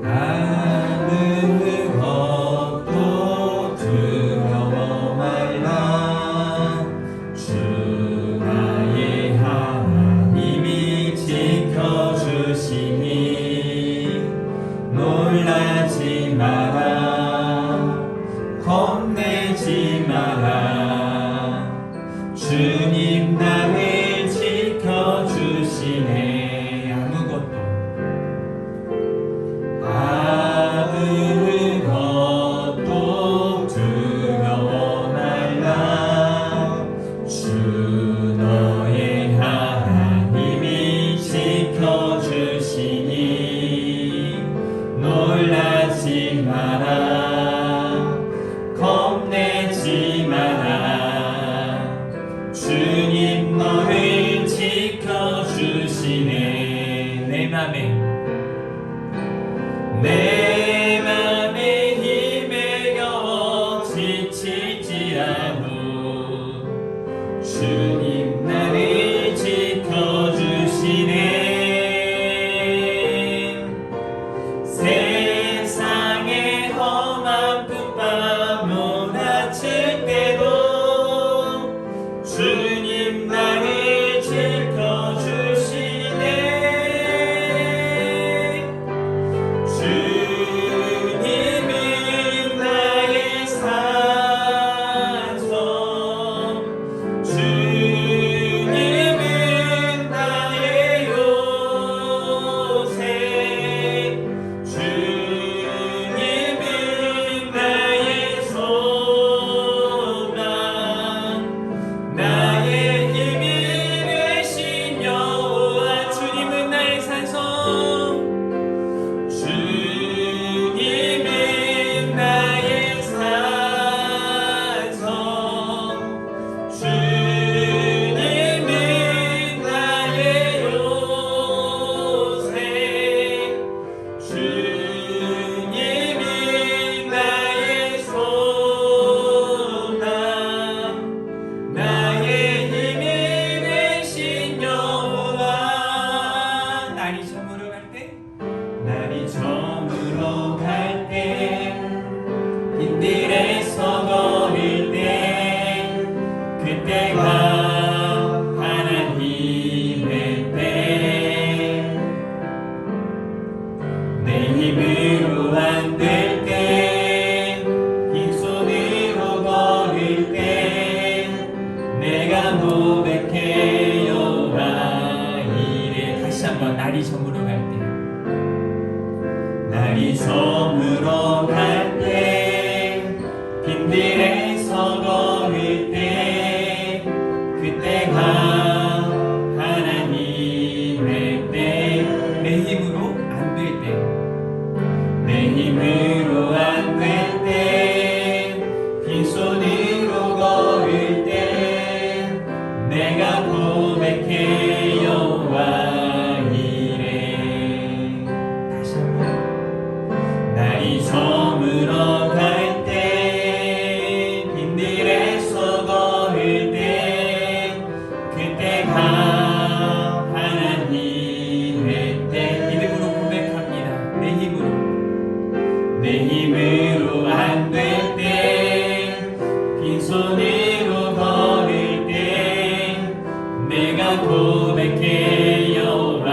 아무 것도 두려워 말라. 주 나의 하나님이 지켜주시니 놀라지 마라. 겁내지 마라. 주님 나를 지켜주시네. 아무것도 두려워 말라. 주 너의 하나님이 지켜주시니 놀라지 마라. 겁내지 마라. 주님 너를 지켜주시네. 내 맘에 힘에 겨워 지치지라도 주님 나를 지켜주시네. 세상의 험한 풋밤 몰아칠 때도 주님 나를 지켜주시네. 주님은 나의 산성, 주님은 나의 요새, 주님은 나의 소망, 나의 힘이 되신 여호와. 주님은 나의 산성, 주님은 나의 산성, 주님은 나의 요새, 주님은 나의 소망, 나의 힘이 되신 여호와. 날이 저물어 갈 때, 날이 저물어 갈 때, 빈들에서 거릴 때, 그때가 하나님의 때. 내 힘으로 안 될 때, 빈손으로 거릴 때, 내가 고백해 여호와 이래. 다시 한번 날이 저물어 갈 때, 날이 저물어 갈 때, 빈들에서 거릴 때, 그때가 하나님의 때. 내 힘으로 안 될 때, 내 힘으로 안 될 때, 빈손으로 거릴 때, 내가 고백해 여호와 이래. 다시 한번. 날이 저물어 갈 때, 빈들에서 거릴 때, 그때가 하나님의 때. 믿음으로 고백합니다. 내 힘으로 안 될 때, 빈손으로 거릴 때, 내가 고백해 여호와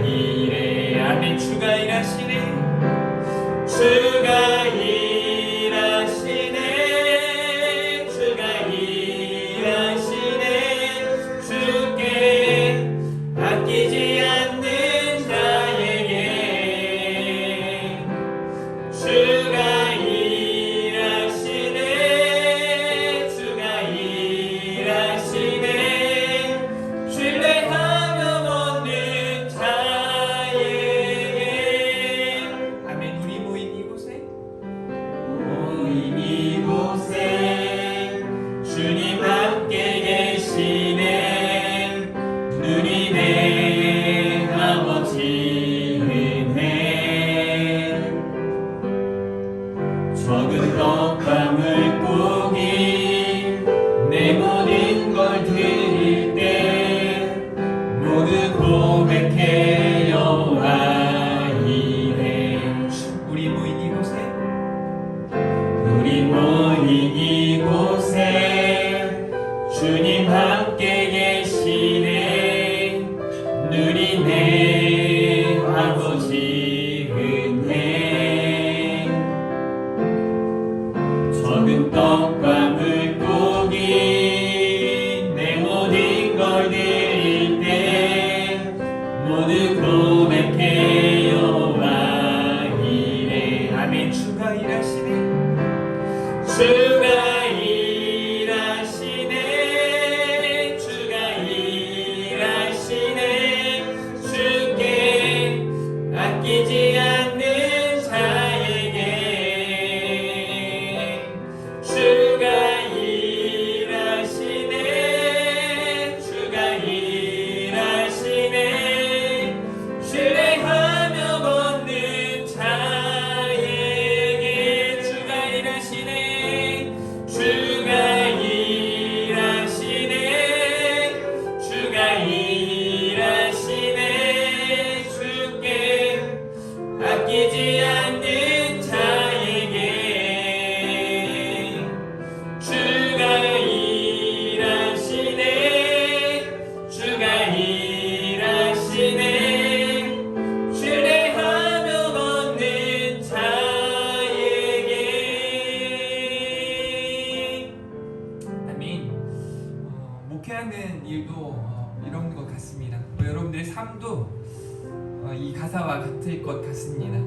이래. 아멘. 주가 일하시네. 주가 일하시네. 주가 일하시네. 주께 아끼지 않는 자에게 주가 일하시네. 일하시네 주가 일하시네 주가 일하시네 주께 아끼지 않는 자에게 주가 일하시네 주가 일하시네 신뢰하며 걷는 자에게 주가 일하시네 주가 일하시네 주가 일하시네 주께 아끼지 않는 자에게 주가 일하시네 주가 일하시네 신뢰하며 걷는 자에게. 아멘. 목회하는 일도 이런 것 같습니다. 여러분들의 삶도 이 가사와 같을 것 같습니다.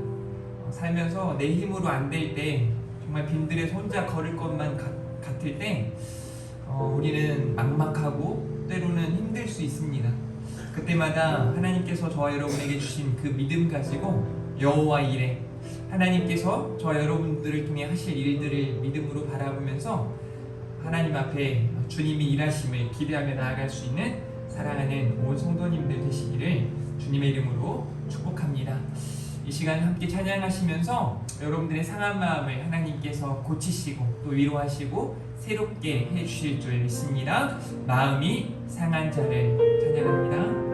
살면서 내 힘으로 안 될 때, 정말 빈들에서 혼자 걸을 것만 같을 때 우리는 막막하고 때로는 힘들 수 있습니다. 그때마다 하나님께서 저와 여러분에게 주신 그 믿음 가지고 여호와 이레, 하나님께서 저와 여러분들을 통해 하실 일들을 믿음으로 바라보면서 하나님 앞에 주님이 일하심을 기대하며 나아갈 수 있는 사랑하는 온 성도님들 되시기를 주님의 이름으로 축복합니다. 이 시간 함께 찬양하시면서 여러분들의 상한 마음을 하나님께서 고치시고 또 위로하시고 새롭게 해주실 줄 믿습니다. 마음이 상한 자를 찬양합니다.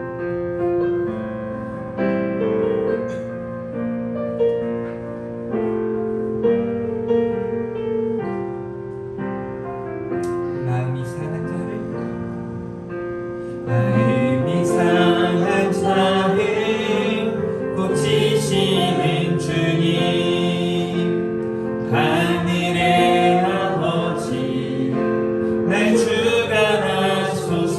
고치시는 주님 하늘의 아버지 날 주관하소서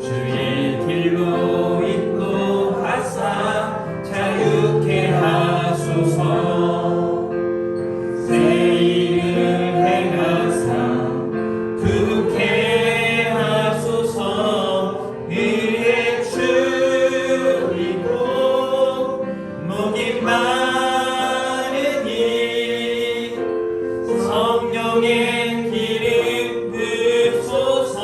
주의 길로 인도하사 자유케 하소서 새 일을 행하사 두게 하소서 의의 주이고 목이 마르니 성령의 기름 부소서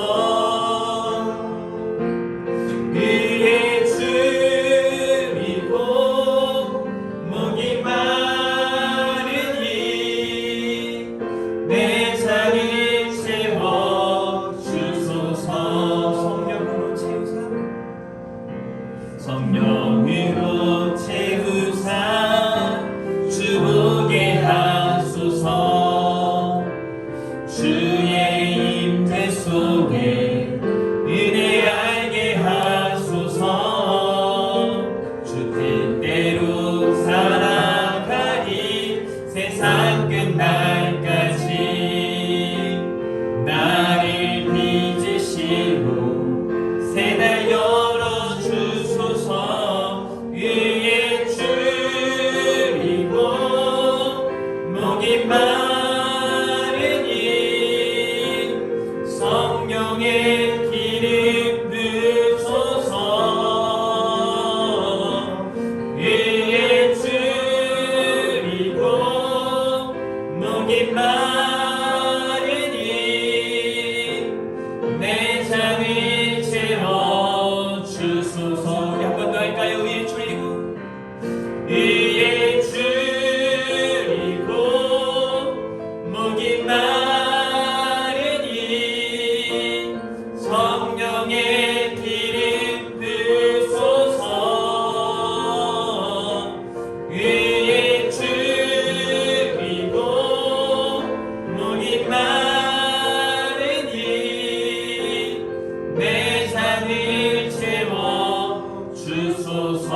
의의 주이고 목이 마르니 내 잔을 채워 주소서 성령으로 채우사 성령으로 채우사 주보게 하소서 주의 임재 속에 은혜 알게 하소서 주 뜻대로 살아가리 세상 끝날까지 나를 빚으시고 새날 열어 주소서 의의 주이고 목이 마르니 성령의 기름 부소서 의의 주이고 목이 마르니 내 잔을 채워 주소서. 한 번 더 할까요? 의의 주이고 의의 주이고 목이 마르니 성령의 기름 부소서 의의 주이고 목이 마르니 내 잔을 채워 주소서.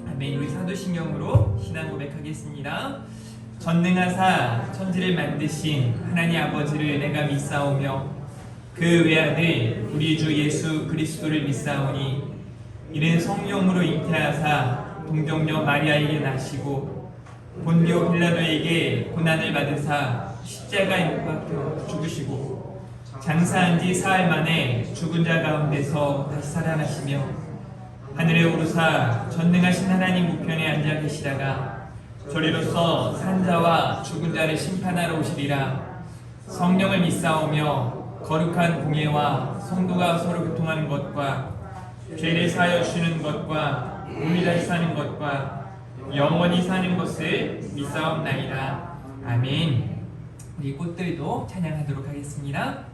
아멘. 우리 사도신경으로 신앙 고백하겠습니다. 전능하사 천지를 만드신 하나님 아버지를 내가 믿사오며 그 외아들 우리 주 예수 그리스도를 믿사오니 이는 성령으로 잉태하사 동정녀 마리아에게 나시고 본디오 빌라도에게 고난을 받으사 십자가에 못 박혀 죽으시고 장사한 지 사흘 만에 죽은 자 가운데서 다시 살아나시며 하늘에 오르사 전능하신 하나님 우편에 앉아 계시다가 저리로서 산자와 죽은 자를 심판하러 오시리라. 성령을 믿사오며 거룩한 공예와 성도가 서로 교통하는 것과 죄를 사하여 주는 것과 몸이 다시 사는 것과 영원히 사는 것을 믿사옵나이다. 아멘. 우리 꽃들도 찬양하도록 하겠습니다.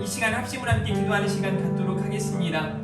이 시간 합심을 함께 기도하는 시간 갖도록 하겠습니다.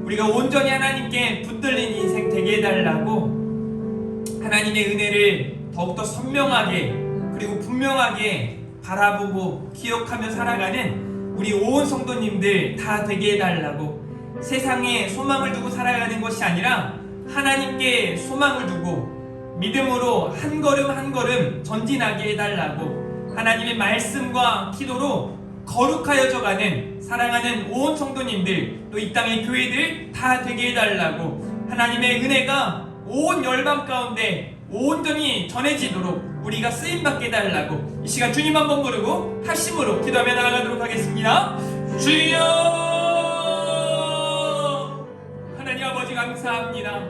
우리가 온전히 하나님께 붙들린 인생 되게 해달라고 하나님의 은혜를 더욱더 선명하게 그리고 분명하게 바라보고 기억하며 살아가는 우리 온 성도님들 다 되게 해달라고, 세상에 소망을 두고 살아가는 것이 아니라 하나님께 소망을 두고 믿음으로 한 걸음 한 걸음 전진하게 해달라고, 하나님의 말씀과 기도로 거룩하여져가는 사랑하는 온 성도님들, 또 이 땅의 교회들 다 되게 해달라고, 하나님의 은혜가 온 열방 가운데 온전히 전해지도록 우리가 쓰임받게 해달라고 이 시간 주님 한번 부르고 합심으로 기도하며 나아가도록 하겠습니다. 주여, 하나님 아버지 감사합니다.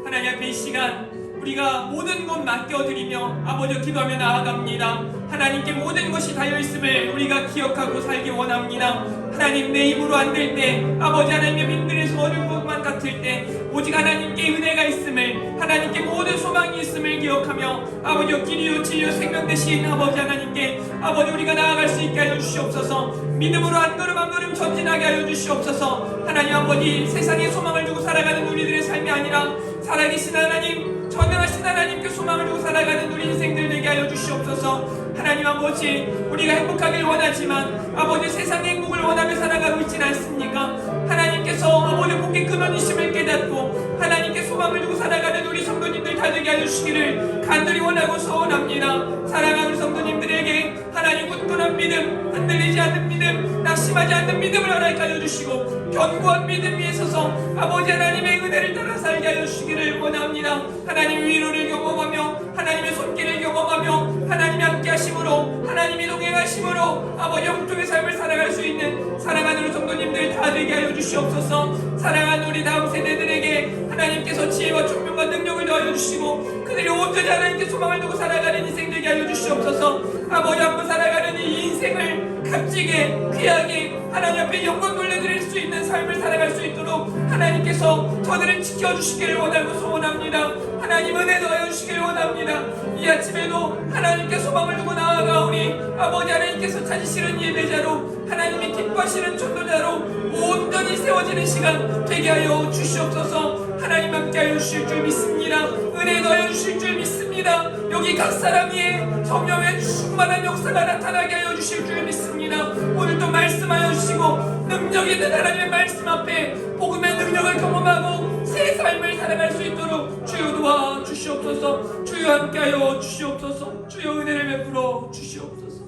하나님 앞에 이 시간 우리가 모든 것 맡겨드리며 아버지 기도하며 나아갑니다. 하나님께 모든 것이 달려있음을 우리가 기억하고 살기 원합니다. 하나님, 내 입으로 안 될 때, 아버지 하나님의 빈들에서 어려운 것만 같을 때 오직 하나님께 은혜가 있음을, 하나님께 모든 소망이 있음을 기억하며 아버지여 길이요 진리요 생명 되신 아버지 하나님께 아버지 우리가 나아갈 수 있게 하여 주시옵소서. 믿음으로 한 걸음 한 걸음 전진하게 하여 주시옵소서. 하나님 아버지, 세상에 소망을 두고 살아가는 우리들의 삶이 아니라 살아계신 하나님, 전능하신 하나님께 소망을 두고 살아가는 우리 인생들 되게 하여 주시옵소서. 하나님 아버지, 우리가 행복하길 원하지만 아버지 세상의 행복을 원하며 살아가고 있지는 않습니까? 하나님께서 아버지 복의 근원이심을 깨닫고 하나님께 소망을 두고 살아가는 우리 성도님들 다 되게 하여 주시기를 간절히 원하고 소원합니다. 사랑하는 우리 성도님들에게 하나님 굳건한 믿음, 흔들리지 않는 믿음, 낙심하지 않는 믿음을 허락하여 하여 주시고 견고한 믿음 위에 서서 아버지 하나님의 은혜를 따라 살게 하여 주시기를 원합니다. 하나님의 위로를 경험하며 하나님의 손길을 경험하며 하나님이 함께 하심으로, 하나님이 동행하심으로 아버지 영통의 삶을 살아갈 수 있는 사랑하는 우리 성도님들 다 되게 하여 주시옵소서. 사랑하는 우리 다음 세대들에게 하나님께서 지혜와 총명과 능력을 더하여 주시고 그들이 온전히 하나님께 소망을 두고 살아가는 인생 되게 하여 주시옵소서. 아버지 앞으로 살아가는 이 인생을 값지게 귀하게 하나님 앞에 영광 돌려드릴 수 있는 삶을 살아갈 수 있도록 하나님께서 저들을 지켜주시기를 원하고 소원합니다. 하나님 은혜 더하여 주시기를 원합니다. 이 아침에도 하나님께 소망을 두고 나아가오니 아버지 하나님께서 찾으시는 예배자로, 하나님이 기뻐하시는 전도자로 온전히 세워지는 시간 되게 하여 주시옵소서. 하나님 함께 하여 주실 줄 믿습니다. 은혜 더하여 주실 줄 믿습니다. 여기 각 사람 위에 성령의 충만한 역사가 나타나게 하여 주실 줄 믿습니다. 오늘도 말씀하여 주시고 능력 있는 하나님의 말씀 앞에 복음의 능력을 경험하고 새 삶을 살아갈 수 있도록 주여 도와 주시옵소서. 주여 함께하여 주시옵소서. 주여 은혜를 베풀어 주시옵소서.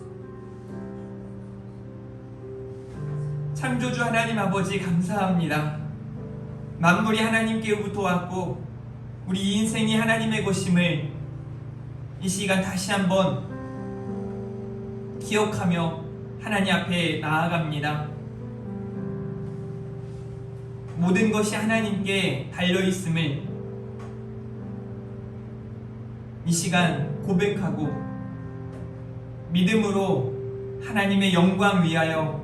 창조주 하나님 아버지 감사합니다. 만물이 하나님께로부터 왔고 우리 인생이 하나님의 것임을 이 시간 다시 한번 기억하며 하나님 앞에 나아갑니다. 모든 것이 하나님께 달려있음을 이 시간 고백하고 믿음으로 하나님의 영광 위하여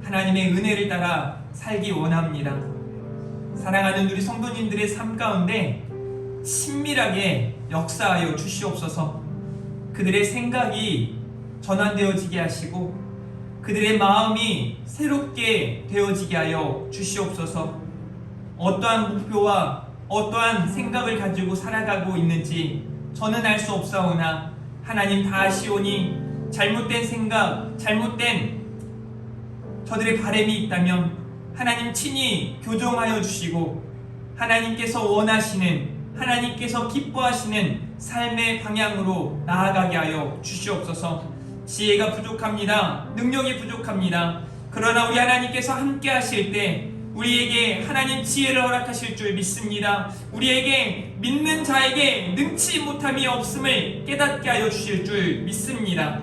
하나님의 은혜를 따라 살기 원합니다. 사랑하는 우리 성도님들의 삶 가운데 친밀하게 역사하여 주시옵소서. 그들의 생각이 전환되어지게 하시고 그들의 마음이 새롭게 되어지게 하여 주시옵소서. 어떠한 목표와 어떠한 생각을 가지고 살아가고 있는지 저는 알 수 없사오나 하나님 다 아시오니 잘못된 생각, 잘못된 저들의 바람이 있다면 하나님 친히 교정하여 주시고 하나님께서 원하시는, 하나님께서 기뻐하시는 삶의 방향으로 나아가게 하여 주시옵소서. 지혜가 부족합니다. 능력이 부족합니다. 그러나 우리 하나님께서 함께 하실 때 우리에게 하나님 지혜를 허락하실 줄 믿습니다. 우리에게 믿는 자에게 능치 못함이 없음을 깨닫게 하여 주실 줄 믿습니다.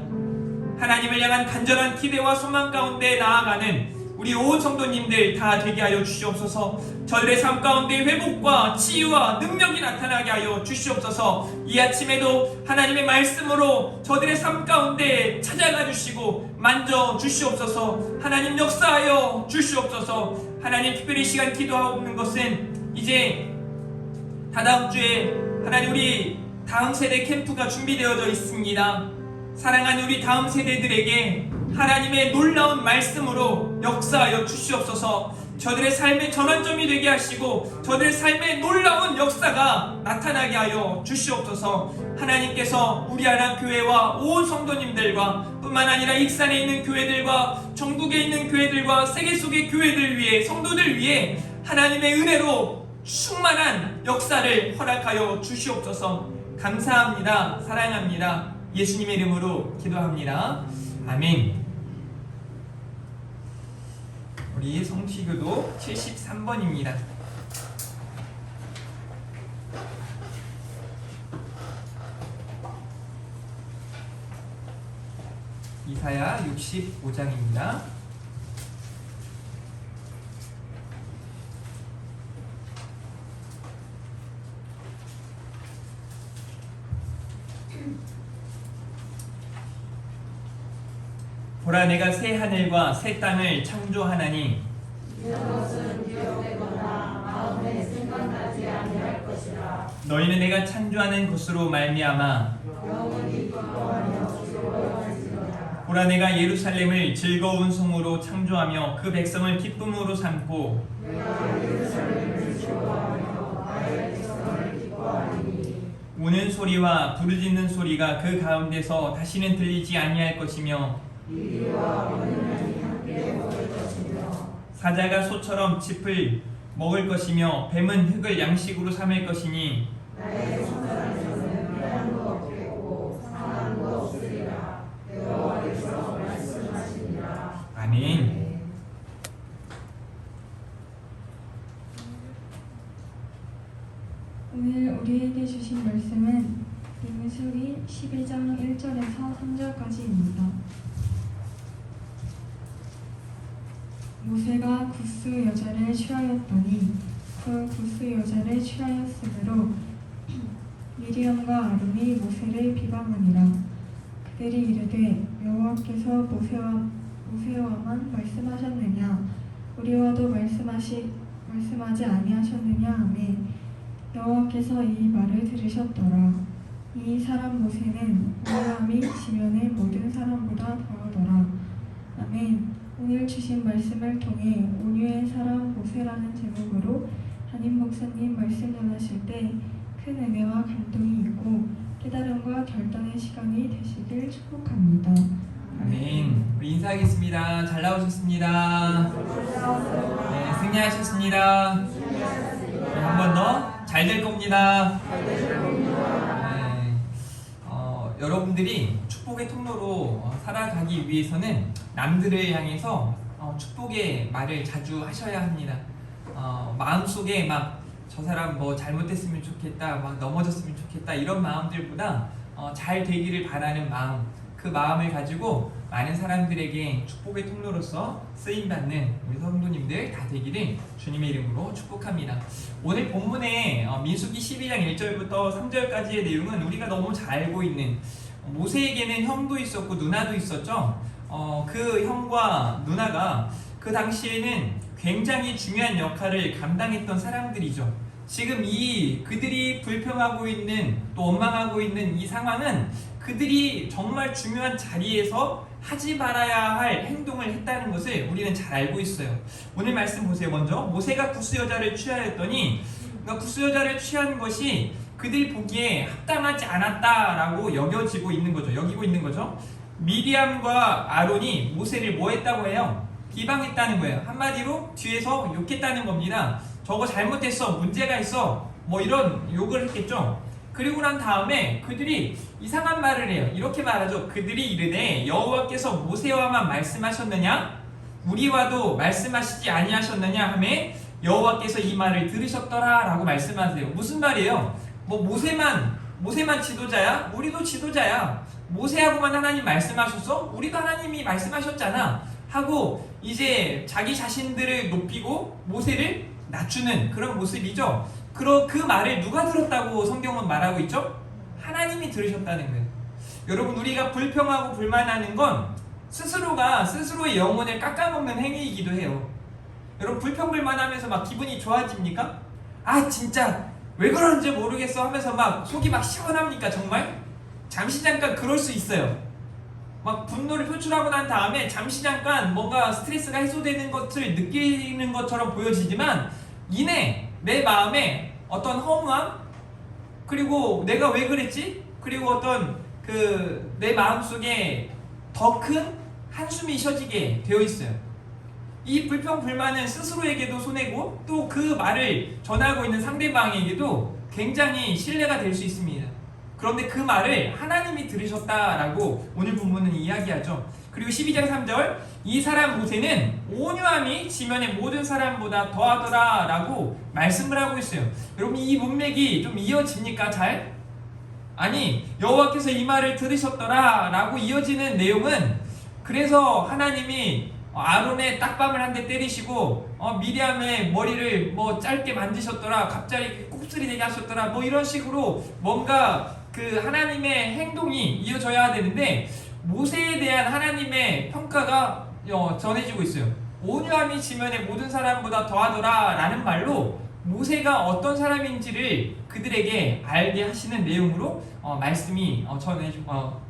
하나님을 향한 간절한 기대와 소망 가운데 나아가는 우리 온 성도님들 다 되게 하여 주시옵소서. 저들의 삶 가운데 회복과 치유와 능력이 나타나게 하여 주시옵소서. 이 아침에도 하나님의 말씀으로 저들의 삶 가운데 찾아가 주시고 만져 주시옵소서. 하나님 역사하여 주시옵소서. 하나님 특별히 이 시간 기도하는 것은 이제 다다음 주에 하나님 우리 다음 세대 캠프가 준비되어져 있습니다. 사랑하는 우리 다음 세대들에게 하나님의 놀라운 말씀으로 역사하여 주시옵소서. 저들의 삶의 전환점이 되게 하시고 저들의 삶의 놀라운 역사가 나타나게 하여 주시옵소서. 하나님께서 우리 하나 교회와 온 성도님들과 뿐만 아니라 익산에 있는 교회들과 전국에 있는 교회들과 세계 속의 교회들 위해, 성도들 위해 하나님의 은혜로 충만한 역사를 허락하여 주시옵소서. 감사합니다. 사랑합니다. 예수님의 이름으로 기도합니다. 아멘. 우리 성취교도 73번입니다. 이사야 65장입니다. 보라, 내가 새 하늘과 새 땅을 창조하나니 이것은 기억되거나 마음에 생각나지 아니할 것이라. 너희는 내가 창조하는 것으로 말미암아 영원히 기뻐하며 즐거워할지로다. 보라, 내가 예루살렘을 즐거운 성으로 창조하며 그 백성을 기쁨으로 삼고 내가 예루살렘을 즐거워하며 나의 백성을 기뻐하리니 우는 소리와 부르짖는 소리가 그 가운데서 다시는 들리지 아니할 것이며 이리와 어린아이 함께 먹을 것이며 사자가 소처럼 짚을 먹을 것이며 뱀은 흙을 양식으로 삼을 것이니 나의 손가락에서는 폐함도 없겠고 상함도 없으리라. 여호와께서 말씀하시니라. 아멘. 오늘 우리에게 주신 말씀은 민수기 12장 1절에서 3절까지입니다. 모세가 구스 여자를 취하였더니 그 구스 여자를 취하였으므로 미리암과 아론이 모세를 비방하니라. 그들이 이르되 여호와께서 모세와만 말씀하셨느냐 우리와도 말씀하지 아니하셨느냐 하매 여호와께서 이 말을 들으셨더라. 이 사람 모세는 미리암이 지면의 모든 사람보다 더하더라. 아멘. 오늘 주신 말씀을 통해 온유의 사람 모세라는 제목으로 담임 목사님 말씀 전하실 때 큰 은혜와 감동이 있고 깨달음과 결단의 시간이 되시길 축복합니다. 아멘. 우리 인사하겠습니다. 잘 나오셨습니다. 네, 승리하셨습니다. 네, 한 번 더 잘 될 겁니다. 네, 여러분들이 축복의 통로로 살아가기 위해서는 남들을 향해서 축복의 말을 자주 하셔야 합니다. 마음속에 막 저 사람 뭐 잘못했으면 좋겠다, 막 넘어졌으면 좋겠다 이런 마음들보다 잘 되기를 바라는 마음, 그 마음을 가지고 많은 사람들에게 축복의 통로로서 쓰임받는 우리 성도님들 다 되기를 주님의 이름으로 축복합니다. 오늘 본문의 민수기 12장 1절부터 3절까지의 내용은 우리가 너무 잘 알고 있는, 모세에게는 형도 있었고 누나도 있었죠. 그 형과 누나가 그 당시에는 굉장히 중요한 역할을 감당했던 사람들이죠. 지금 그들이 불평하고 있는, 또 원망하고 있는 이 상황은 그들이 정말 중요한 자리에서 하지 말아야 할 행동을 했다는 것을 우리는 잘 알고 있어요. 오늘 말씀 보세요. 먼저 모세가 구스 여자를 취하였더니, 그러니까 구스 여자를 취한 것이 그들 보기에 합당하지 않았다라고 여기고 있는 거죠. 미리암과 아론이 모세를 뭐 했다고 해요? 비방했다는 거예요. 한마디로 뒤에서 욕했다는 겁니다. 저거 잘못했어, 문제가 있어, 뭐 이런 욕을 했겠죠. 그리고 난 다음에 그들이 이상한 말을 해요. 이렇게 말하죠. 그들이 이르되 여호와께서 모세와만 말씀하셨느냐 우리와도 말씀하시지 아니하셨느냐 하매 여호와께서 이 말을 들으셨더라 라고 말씀하세요. 무슨 말이에요? 뭐 모세만 지도자야? 우리도 지도자야. 모세하고만 하나님 말씀하셨어? 우리도 하나님이 말씀하셨잖아 하고 이제 자기 자신들을 높이고 모세를 낮추는 그런 모습이죠. 그 말을 누가 들었다고 성경은 말하고 있죠? 하나님이 들으셨다는 거예요. 여러분, 우리가 불평하고 불만하는 건 스스로의 영혼을 깎아먹는 행위이기도 해요. 여러분, 불평불만하면서 막 기분이 좋아집니까? 아 진짜 왜 그러는지 모르겠어 하면서 막 속이 막 시원합니까? 정말? 잠시 잠깐 그럴 수 있어요. 막 분노를 표출하고 난 다음에 잠시 잠깐 뭔가 스트레스가 해소되는 것을 느끼는 것처럼 보여지지만 이내 내 마음에 어떤 허무함, 그리고 내가 왜 그랬지? 그리고 어떤 내 마음속에 더 큰 한숨이 쉬어지게 되어 있어요. 이 불평불만은 스스로에게도 손해고 또 그 말을 전하고 있는 상대방에게도 굉장히 신뢰가 될 수 있습니다. 그런데 그 말을 하나님이 들으셨다라고 오늘 본문은 이야기하죠. 그리고 12장 3절, 이 사람 모세는 온유함이 지면의 모든 사람보다 더하더라 라고 말씀을 하고 있어요. 여러분, 이 문맥이 좀 이어집니까? 잘? 아니, 여호와께서 이 말을 들으셨더라 라고 이어지는 내용은, 그래서 하나님이 아론의 딱밤을 한 대 때리시고 미리암의 머리를 뭐 짧게 만드셨더라, 갑자기 곱슬이 되게 하셨더라, 뭐 이런 식으로 뭔가 그 하나님의 행동이 이어져야 되는데, 모세에 대한 하나님의 평가가 전해지고 있어요. 온유함이 지면의 모든 사람보다 더하더라 라는 말로 모세가 어떤 사람인지를 그들에게 알게 하시는 내용으로 말씀이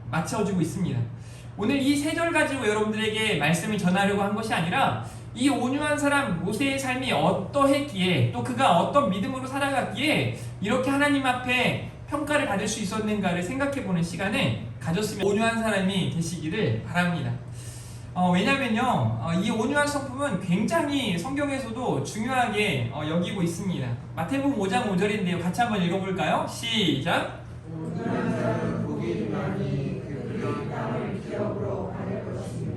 맞춰지고 있습니다. 오늘 이 세 절 가지고 여러분들에게 말씀을 전하려고 한 것이 아니라, 이 온유한 사람 모세의 삶이 어떠했기에, 또 그가 어떤 믿음으로 살아갔기에 이렇게 하나님 앞에 평가를 받을 수 있었는가를 생각해보는 시간을 가졌으면 온유한 사람이 되시기를 바랍니다. 왜냐면요, 이 온유한 성품은 굉장히 성경에서도 중요하게 여기고 있습니다. 마태복음 5장 5절인데요. 같이 한번 읽어볼까요? 시작! 온유한 사람은 복이 많이 그들이 땅을 기업으로 받을 것이며.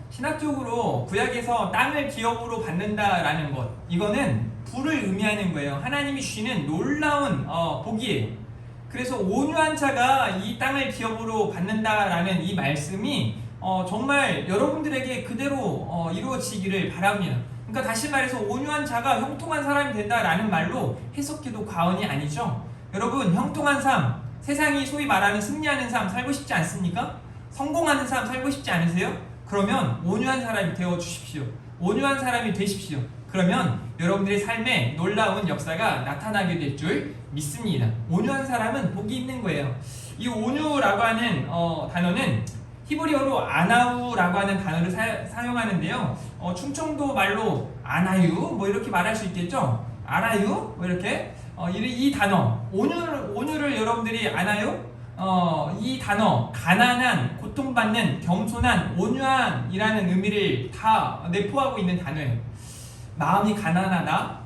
신학적으로 구약에서 땅을 기업으로 받는다라는 것, 이거는 부를 의미하는 거예요. 하나님이 주시는 놀라운 복이에요. 그래서 온유한 자가 이 땅을 기업으로 받는다라는 이 말씀이 정말 여러분들에게 그대로 이루어지기를 바랍니다. 그러니까 다시 말해서 온유한 자가 형통한 사람이 된다라는 말로 해석해도 과언이 아니죠. 여러분, 형통한 삶, 세상이 소위 말하는 승리하는 삶 살고 싶지 않습니까? 성공하는 삶 살고 싶지 않으세요? 그러면 온유한 사람이 되어 주십시오. 온유한 사람이 되십시오. 그러면 여러분들의 삶에 놀라운 역사가 나타나게 될 줄 믿습니다. 온유한 사람은 복이 있는 거예요. 이 온유라고 하는 단어는 히브리어로 아나우라고 하는 단어를 사용하는데요. 충청도 말로 아나유 뭐 이렇게 말할 수 있겠죠. 아나유 뭐 이렇게 이 단어 온유를 여러분들이 아나요? 이 단어 가난한, 고통받는, 겸손한, 온유한이라는 의미를 다 내포하고 있는 단어예요. 마음이 가난하다,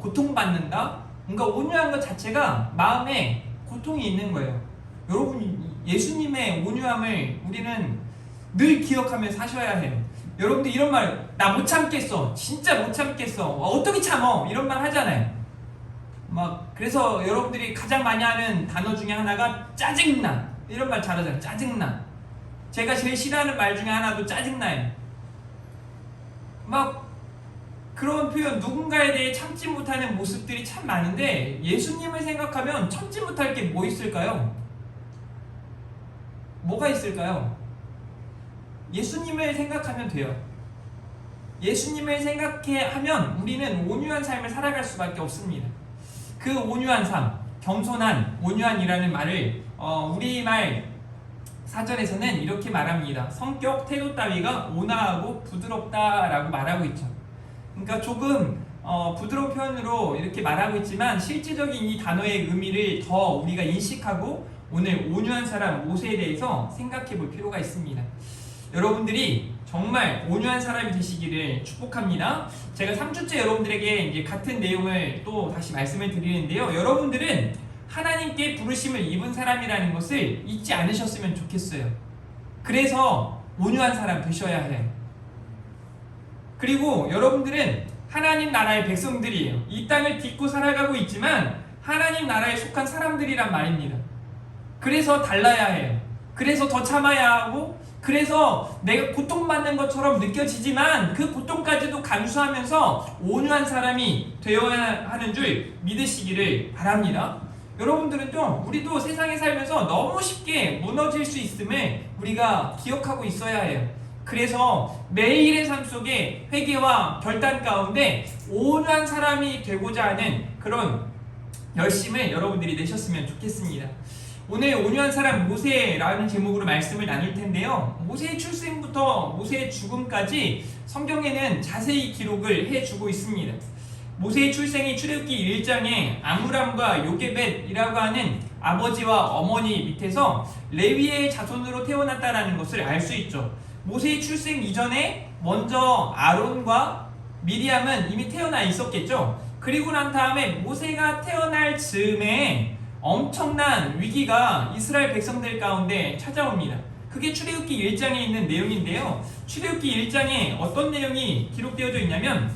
고통받는다, 뭔가 온유한 것 자체가 마음에 고통이 있는 거예요. 여러분, 예수님의 온유함을 우리는 늘 기억하며 사셔야 해요. 여러분들 이런 말, 나 못 참겠어, 진짜 못 참겠어, 어떻게 참어, 이런 말 하잖아요. 그래서 여러분들이 가장 많이 하는 단어 중에 하나가 짜증나, 이런 말 잘하잖아요. 짜증나. 제가 제일 싫어하는 말 중에 하나도 짜증나요. 그런 표현, 누군가에 대해 참지 못하는 모습들이 참 많은데, 예수님을 생각하면 참지 못할 게 뭐 있을까요? 뭐가 있을까요? 예수님을 생각하면 돼요. 예수님을 생각하면 우리는 온유한 삶을 살아갈 수밖에 없습니다. 그 온유한 삶, 겸손한, 온유한이라는 말을 우리말 사전에서는 이렇게 말합니다. 성격, 태도 따위가 온화하고 부드럽다라고 말하고 있죠. 그러니까 조금 부드러운 표현으로 이렇게 말하고 있지만, 실질적인 이 단어의 의미를 더 우리가 인식하고 오늘 온유한 사람 모세에 대해서 생각해 볼 필요가 있습니다. 여러분들이 정말 온유한 사람이 되시기를 축복합니다. 제가 3주째 여러분들에게 이제 같은 내용을 또 다시 말씀을 드리는데요. 여러분들은 하나님께 부르심을 입은 사람이라는 것을 잊지 않으셨으면 좋겠어요. 그래서 온유한 사람 되셔야 해요. 그리고 여러분들은 하나님 나라의 백성들이에요. 이 땅을 딛고 살아가고 있지만 하나님 나라에 속한 사람들이란 말입니다. 그래서 달라야 해요. 그래서 더 참아야 하고, 그래서 내가 고통받는 것처럼 느껴지지만 그 고통까지도 감수하면서 온유한 사람이 되어야 하는 줄 믿으시기를 바랍니다. 여러분들은 좀, 우리도 세상에 살면서 너무 쉽게 무너질 수 있음을 우리가 기억하고 있어야 해요. 그래서 매일의 삶 속에 회개와 결단 가운데 온유한 사람이 되고자 하는 그런 열심을 여러분들이 내셨으면 좋겠습니다. 오늘 온유한 사람 모세라는 제목으로 말씀을 나눌 텐데요. 모세의 출생부터 모세의 죽음까지 성경에는 자세히 기록을 해주고 있습니다. 모세의 출생이 출애굽기 1장에 아므람과 요게벳이라고 하는 아버지와 어머니 밑에서 레위의 자손으로 태어났다는 것을 알 수 있죠. 모세의 출생 이전에 먼저 아론과 미리암은 이미 태어나 있었겠죠. 그리고 난 다음에 모세가 태어날 즈음에 엄청난 위기가 이스라엘 백성들 가운데 찾아옵니다. 그게 출애굽기 1장에 있는 내용인데요. 출애굽기 1장에 어떤 내용이 기록되어져 있냐면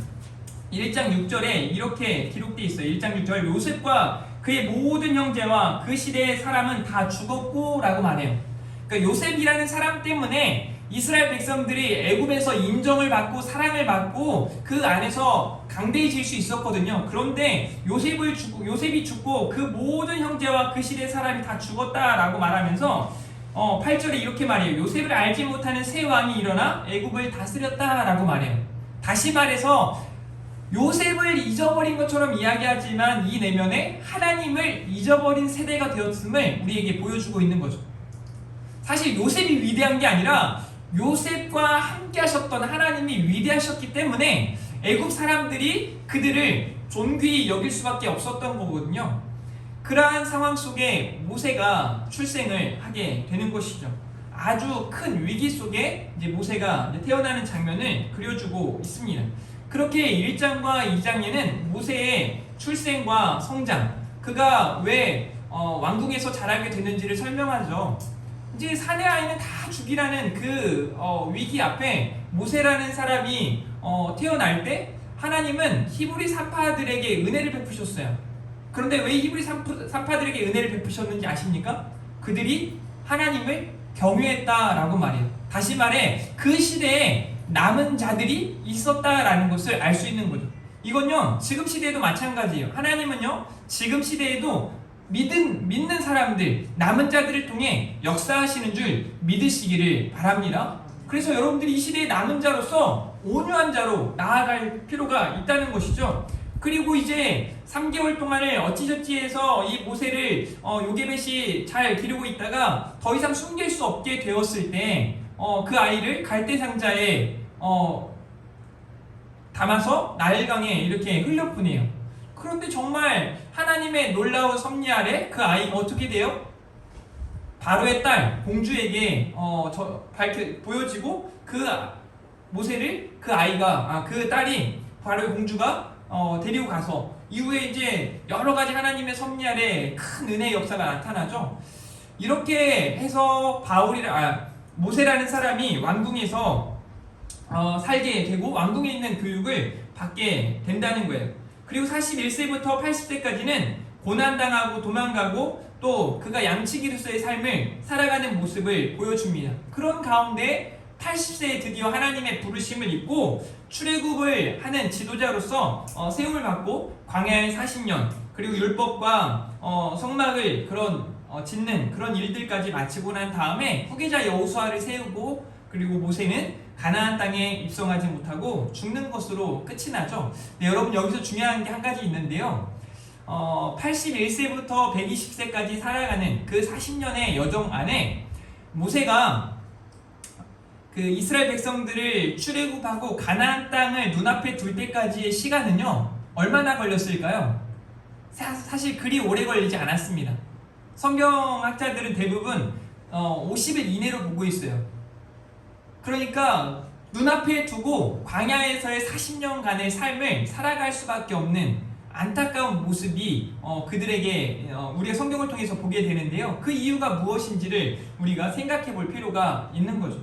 1장 6절에 이렇게 기록되어 있어요. 1장 6절 요셉과 그의 모든 형제와 그 시대의 사람은 다 죽었고 라고 말해요. 그러니까 요셉이라는 사람 때문에 이스라엘 백성들이 애굽에서 인정을 받고 사랑을 받고 그 안에서 강대해질 수 있었거든요. 그런데 요셉이 죽고 그 모든 형제와 그 시대의 사람이 다 죽었다라고 말하면서 8절에 이렇게 말해요. 요셉을 알지 못하는 새 왕이 일어나 애굽을 다스렸다라고 말해요. 다시 말해서 요셉을 잊어버린 것처럼 이야기하지만 이 내면에 하나님을 잊어버린 세대가 되었음을 우리에게 보여주고 있는 거죠. 사실 요셉이 위대한 게 아니라 요셉과 함께 하셨던 하나님이 위대하셨기 때문에 애굽 사람들이 그들을 존귀히 여길 수밖에 없었던 거거든요. 그러한 상황 속에 모세가 출생을 하게 되는 것이죠. 아주 큰 위기 속에 이제 모세가 태어나는 장면을 그려주고 있습니다. 그렇게 1장과 2장에는 모세의 출생과 성장, 그가 왜 왕궁에서 자라게 되는지를 설명하죠. 이제 사내 아이는 다 죽이라는 그 위기 앞에 모세라는 사람이 태어날 때 하나님은 히브리 산파들에게 은혜를 베푸셨어요. 그런데 왜 히브리 산파들에게 은혜를 베푸셨는지 아십니까? 그들이 하나님을 경외했다라고 말해요. 다시 말해 그 시대에 남은 자들이 있었다라는 것을 알 수 있는 거죠. 이건요 지금 시대에도 마찬가지예요. 하나님은요 지금 시대에도 믿는 사람들, 남은 자들을 통해 역사하시는 줄 믿으시기를 바랍니다. 그래서 여러분들이 이 시대의 남은 자로서 온유한 자로 나아갈 필요가 있다는 것이죠. 그리고 이제 3개월 동안을 어찌저찌 해서 이 모세를 요게벳이 잘 기르고 있다가 더 이상 숨길 수 없게 되었을 때 그 아이를 갈대 상자에 담아서 나일강에 이렇게 흘려보내요. 그런데 정말 하나님의 놀라운 섭리 아래 그 아이가 어떻게 돼요? 바로의 딸 공주에게 보여지고 그 모세를 그 딸이 바로의 공주가 데리고 가서 이후에 이제 여러 가지 하나님의 섭리 아래 큰 은혜의 역사가 나타나죠. 이렇게 해서 모세라는 사람이 왕궁에서 살게 되고 왕궁에 있는 교육을 받게 된다는 거예요. 그리고 41세부터 80세까지는 고난당하고 도망가고 또 그가 양치기로서의 삶을 살아가는 모습을 보여줍니다. 그런 가운데 80세에 드디어 하나님의 부르심을 입고 출애굽을 하는 지도자로서 세움을 받고 광야의 40년 그리고 율법과 성막을 짓는 그런 일들까지 마치고 난 다음에 후계자 여호수아를 세우고 그리고 모세는 가나안 땅에 입성하지 못하고 죽는 것으로 끝이 나죠. 네, 여러분 여기서 중요한 게 한 가지 있는데요. 81세부터 120세까지 살아가는 그 40년의 여정 안에 모세가 그 이스라엘 백성들을 출애굽하고 가나안 땅을 눈앞에 둘 때까지의 시간은요 얼마나 걸렸을까요? 사실 그리 오래 걸리지 않았습니다. 성경학자들은 대부분 50일 이내로 보고 있어요. 그러니까 눈앞에 두고 광야에서의 40년간의 삶을 살아갈 수밖에 없는 안타까운 모습이 그들에게 우리가 성경을 통해서 보게 되는데요. 그 이유가 무엇인지를 우리가 생각해 볼 필요가 있는 거죠.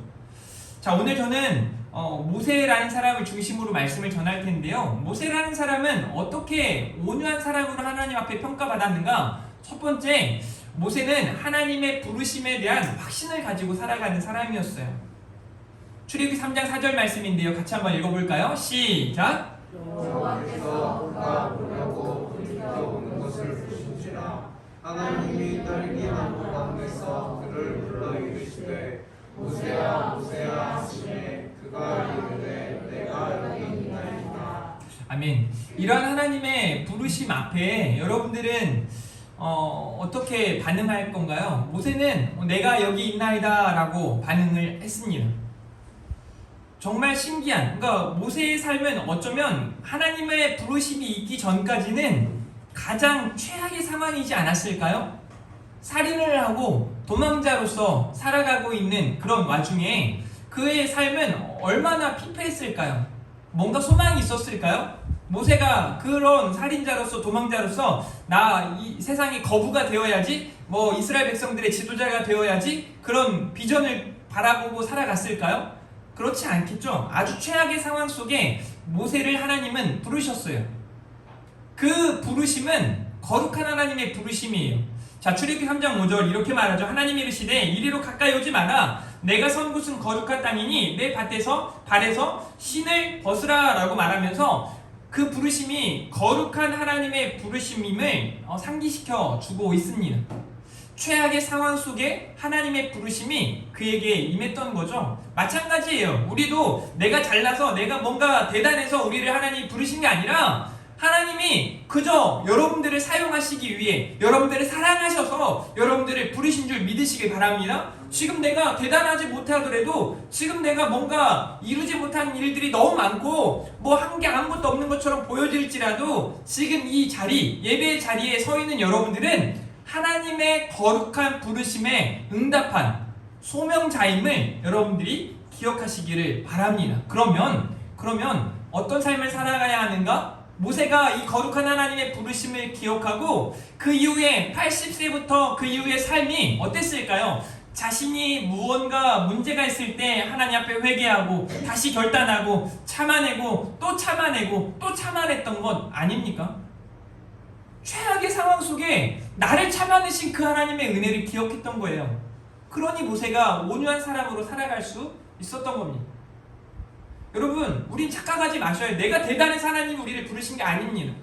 자, 오늘 저는 모세라는 사람을 중심으로 말씀을 전할 텐데요. 모세라는 사람은 어떻게 온유한 사람으로 하나님 앞에 평가받았는가? 첫 번째, 모세는 하나님의 부르심에 대한 확신을 가지고 살아가는 사람이었어요. 출애굽기 3장 4절 말씀인데요. 같이 한번 읽어볼까요? 시작! 여호와께서 그가 보려고 돌이켜오는 것을 보신지라 하나님이 떨기한 가운데서 그를 불러 이르시되 모세야 모세야 하시매 그가 이르되 내가 여기 있나이다. 아멘. 이러한 하나님의 부르심 앞에 여러분들은 어떻게 반응할 건가요? 모세는 내가 여기 있나이다 라고 반응을 했습니다. 정말 신기한, 그러니까 모세의 삶은 어쩌면 하나님의 부르심이 있기 전까지는 가장 최악의 상황이지 않았을까요? 살인을 하고 도망자로서 살아가고 있는 그런 와중에 그의 삶은 얼마나 피폐했을까요? 뭔가 소망이 있었을까요? 모세가 그런 살인자로서 도망자로서 나 이 세상의 거부가 되어야지, 뭐 이스라엘 백성들의 지도자가 되어야지, 그런 비전을 바라보고 살아갔을까요? 그렇지 않겠죠. 아주 최악의 상황 속에 모세를 하나님은 부르셨어요. 그 부르심은 거룩한 하나님의 부르심이에요. 자, 출애굽기 3장 5절 이렇게 말하죠. 하나님이 이르시되 이리로 가까이 오지 마라. 내가 선 곳은 거룩한 땅이니 내 발에서 신을 벗으라 라고 말하면서 그 부르심이 거룩한 하나님의 부르심임을 상기시켜 주고 있습니다. 최악의 상황 속에 하나님의 부르심이 그에게 임했던 거죠. 마찬가지예요. 우리도 내가 잘나서 내가 뭔가 대단해서 우리를 하나님이 부르신 게 아니라 하나님이 그저 여러분들을 사용하시기 위해 여러분들을 사랑하셔서 여러분들을 부르신 줄 믿으시길 바랍니다. 지금 내가 대단하지 못하더라도 지금 내가 뭔가 이루지 못한 일들이 너무 많고 뭐 한 게 아무것도 없는 것처럼 보여질지라도 지금 이 자리, 예배의 자리에 서 있는 여러분들은 하나님의 거룩한 부르심에 응답한 소명자임을 여러분들이 기억하시기를 바랍니다. 그러면 어떤 삶을 살아가야 하는가? 모세가 이 거룩한 하나님의 부르심을 기억하고 그 이후에 80세부터 그 이후의 삶이 어땠을까요? 자신이 무언가 문제가 있을 때 하나님 앞에 회개하고 다시 결단하고 참아내고 또 참아내고 또 참아냈던 것 아닙니까? 최악의 상황 속에 나를 참아내신 그 하나님의 은혜를 기억했던 거예요. 그러니 모세가 온유한 사람으로 살아갈 수 있었던 겁니다. 여러분, 우린 착각하지 마셔요. 내가 대단해서 하나님이 우리를 부르신 게 아닙니다.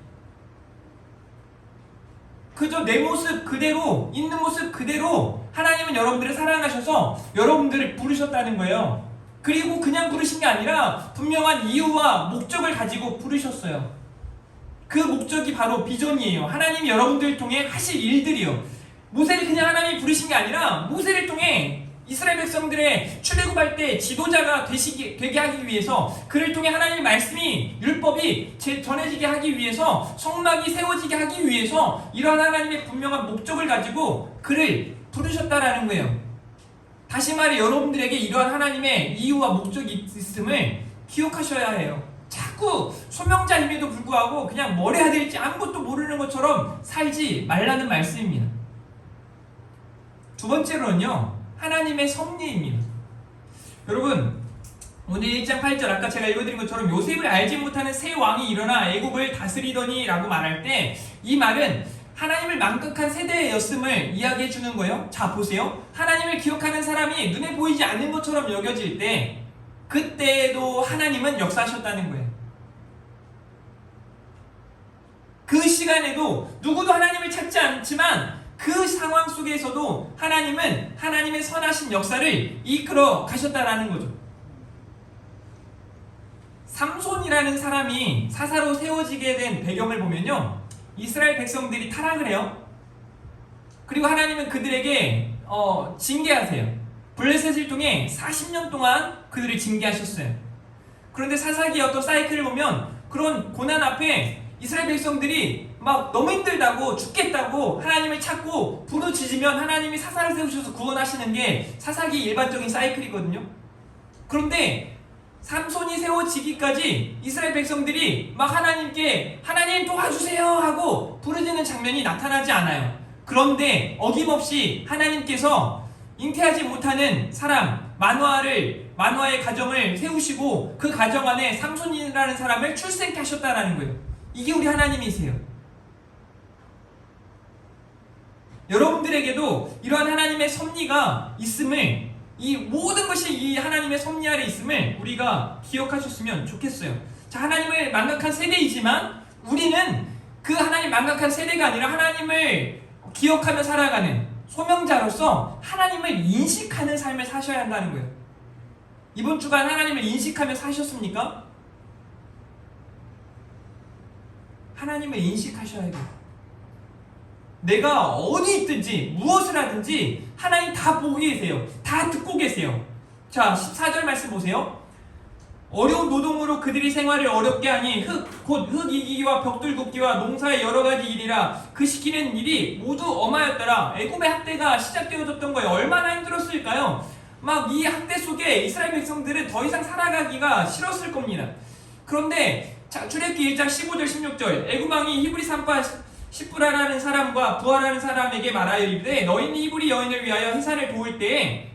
그저 내 모습 그대로, 있는 모습 그대로 하나님은 여러분들을 사랑하셔서 여러분들을 부르셨다는 거예요. 그리고 그냥 부르신 게 아니라 분명한 이유와 목적을 가지고 부르셨어요. 그 목적이 바로 비전이에요. 하나님이 여러분들을 통해 하실 일들이요. 모세를 그냥 하나님이 부르신 게 아니라 모세를 통해 이스라엘 백성들의 출애굽할 때 지도자가 되게 하기 위해서, 그를 통해 하나님의 말씀이, 율법이 전해지게 하기 위해서, 성막이 세워지게 하기 위해서 이러한 하나님의 분명한 목적을 가지고 그를 부르셨다라는 거예요. 다시 말해 여러분들에게 이러한 하나님의 이유와 목적이 있음을 기억하셔야 해요. 자꾸 소명자임에도 불구하고 그냥 뭘 해야 될지 아무것도 모르는 것처럼 살지 말라는 말씀입니다. 두 번째로는요, 하나님의 섭리입니다. 여러분, 오늘 1장 8절 아까 제가 읽어드린 것처럼 요셉을 알지 못하는 새 왕이 일어나 애국을 다스리더니 라고 말할 때 이 말은 하나님을 망각한 세대였음을 이야기해 주는 거예요. 자, 보세요. 하나님을 기억하는 사람이 눈에 보이지 않는 것처럼 여겨질 때 그때도 하나님은 역사하셨다는 거예요. 그 시간에도 누구도 하나님을 찾지 않지만 그 상황 속에서도 하나님은 하나님의 선하신 역사를 이끌어 가셨다라는 거죠. 삼손이라는 사람이 사사로 세워지게 된 배경을 보면요, 이스라엘 백성들이 타락을 해요. 그리고 하나님은 그들에게 징계하세요. 블레셋을 통해 40년 동안 그들을 징계하셨어요. 그런데 사사기의 어떤 사이클을 보면 그런 고난 앞에 이스라엘 백성들이 막 너무 힘들다고 죽겠다고 하나님을 찾고 부르짖으면 하나님이 사사를 세우셔서 구원하시는 게 사사기 일반적인 사이클이거든요. 그런데 삼손이 세워지기까지 이스라엘 백성들이 막 하나님께 하나님 도와주세요 하고 부르짖는 장면이 나타나지 않아요. 그런데 어김없이 하나님께서 잉태하지 못하는 사람 만화의 가정을 세우시고 그 가정 안에 삼손이라는 사람을 출생케 하셨다라는 거예요. 이게 우리 하나님이세요. 여러분들에게도 이러한 하나님의 섭리가 있음을, 이 모든 것이 이 하나님의 섭리 아래 있음을 우리가 기억하셨으면 좋겠어요. 자, 하나님을 망각한 세대이지만 우리는 그 하나님 망각한 세대가 아니라 하나님을 기억하며 살아가는 소명자로서 하나님을 인식하는 삶을 사셔야 한다는 거예요. 이번 주간 하나님을 인식하며 사셨습니까? 하나님을 인식하셔야 돼요. 내가 어디 있든지 무엇을 하든지 하나님 다 보고 계세요. 다 듣고 계세요. 자, 14절 말씀 보세요. 어려운 노동으로 그들이 생활을 어렵게 하니 곧 흙 이기기와 벽돌 굽기와 농사의 여러 가지 일이라 그 시키는 일이 모두 엄하였더라. 애굽의 학대가 시작되어졌던 거예요. 얼마나 힘들었을까요? 막 이 학대 속에 이스라엘 백성들은 더 이상 살아가기가 싫었을 겁니다. 그런데 출애굽기 1장 15절 16절 애굽 왕이 히브리 산파 시브라라는 사람과 부하라는 사람에게 말하여 이르되 너희는 히브리 여인을 위하여 해산을 도울 때에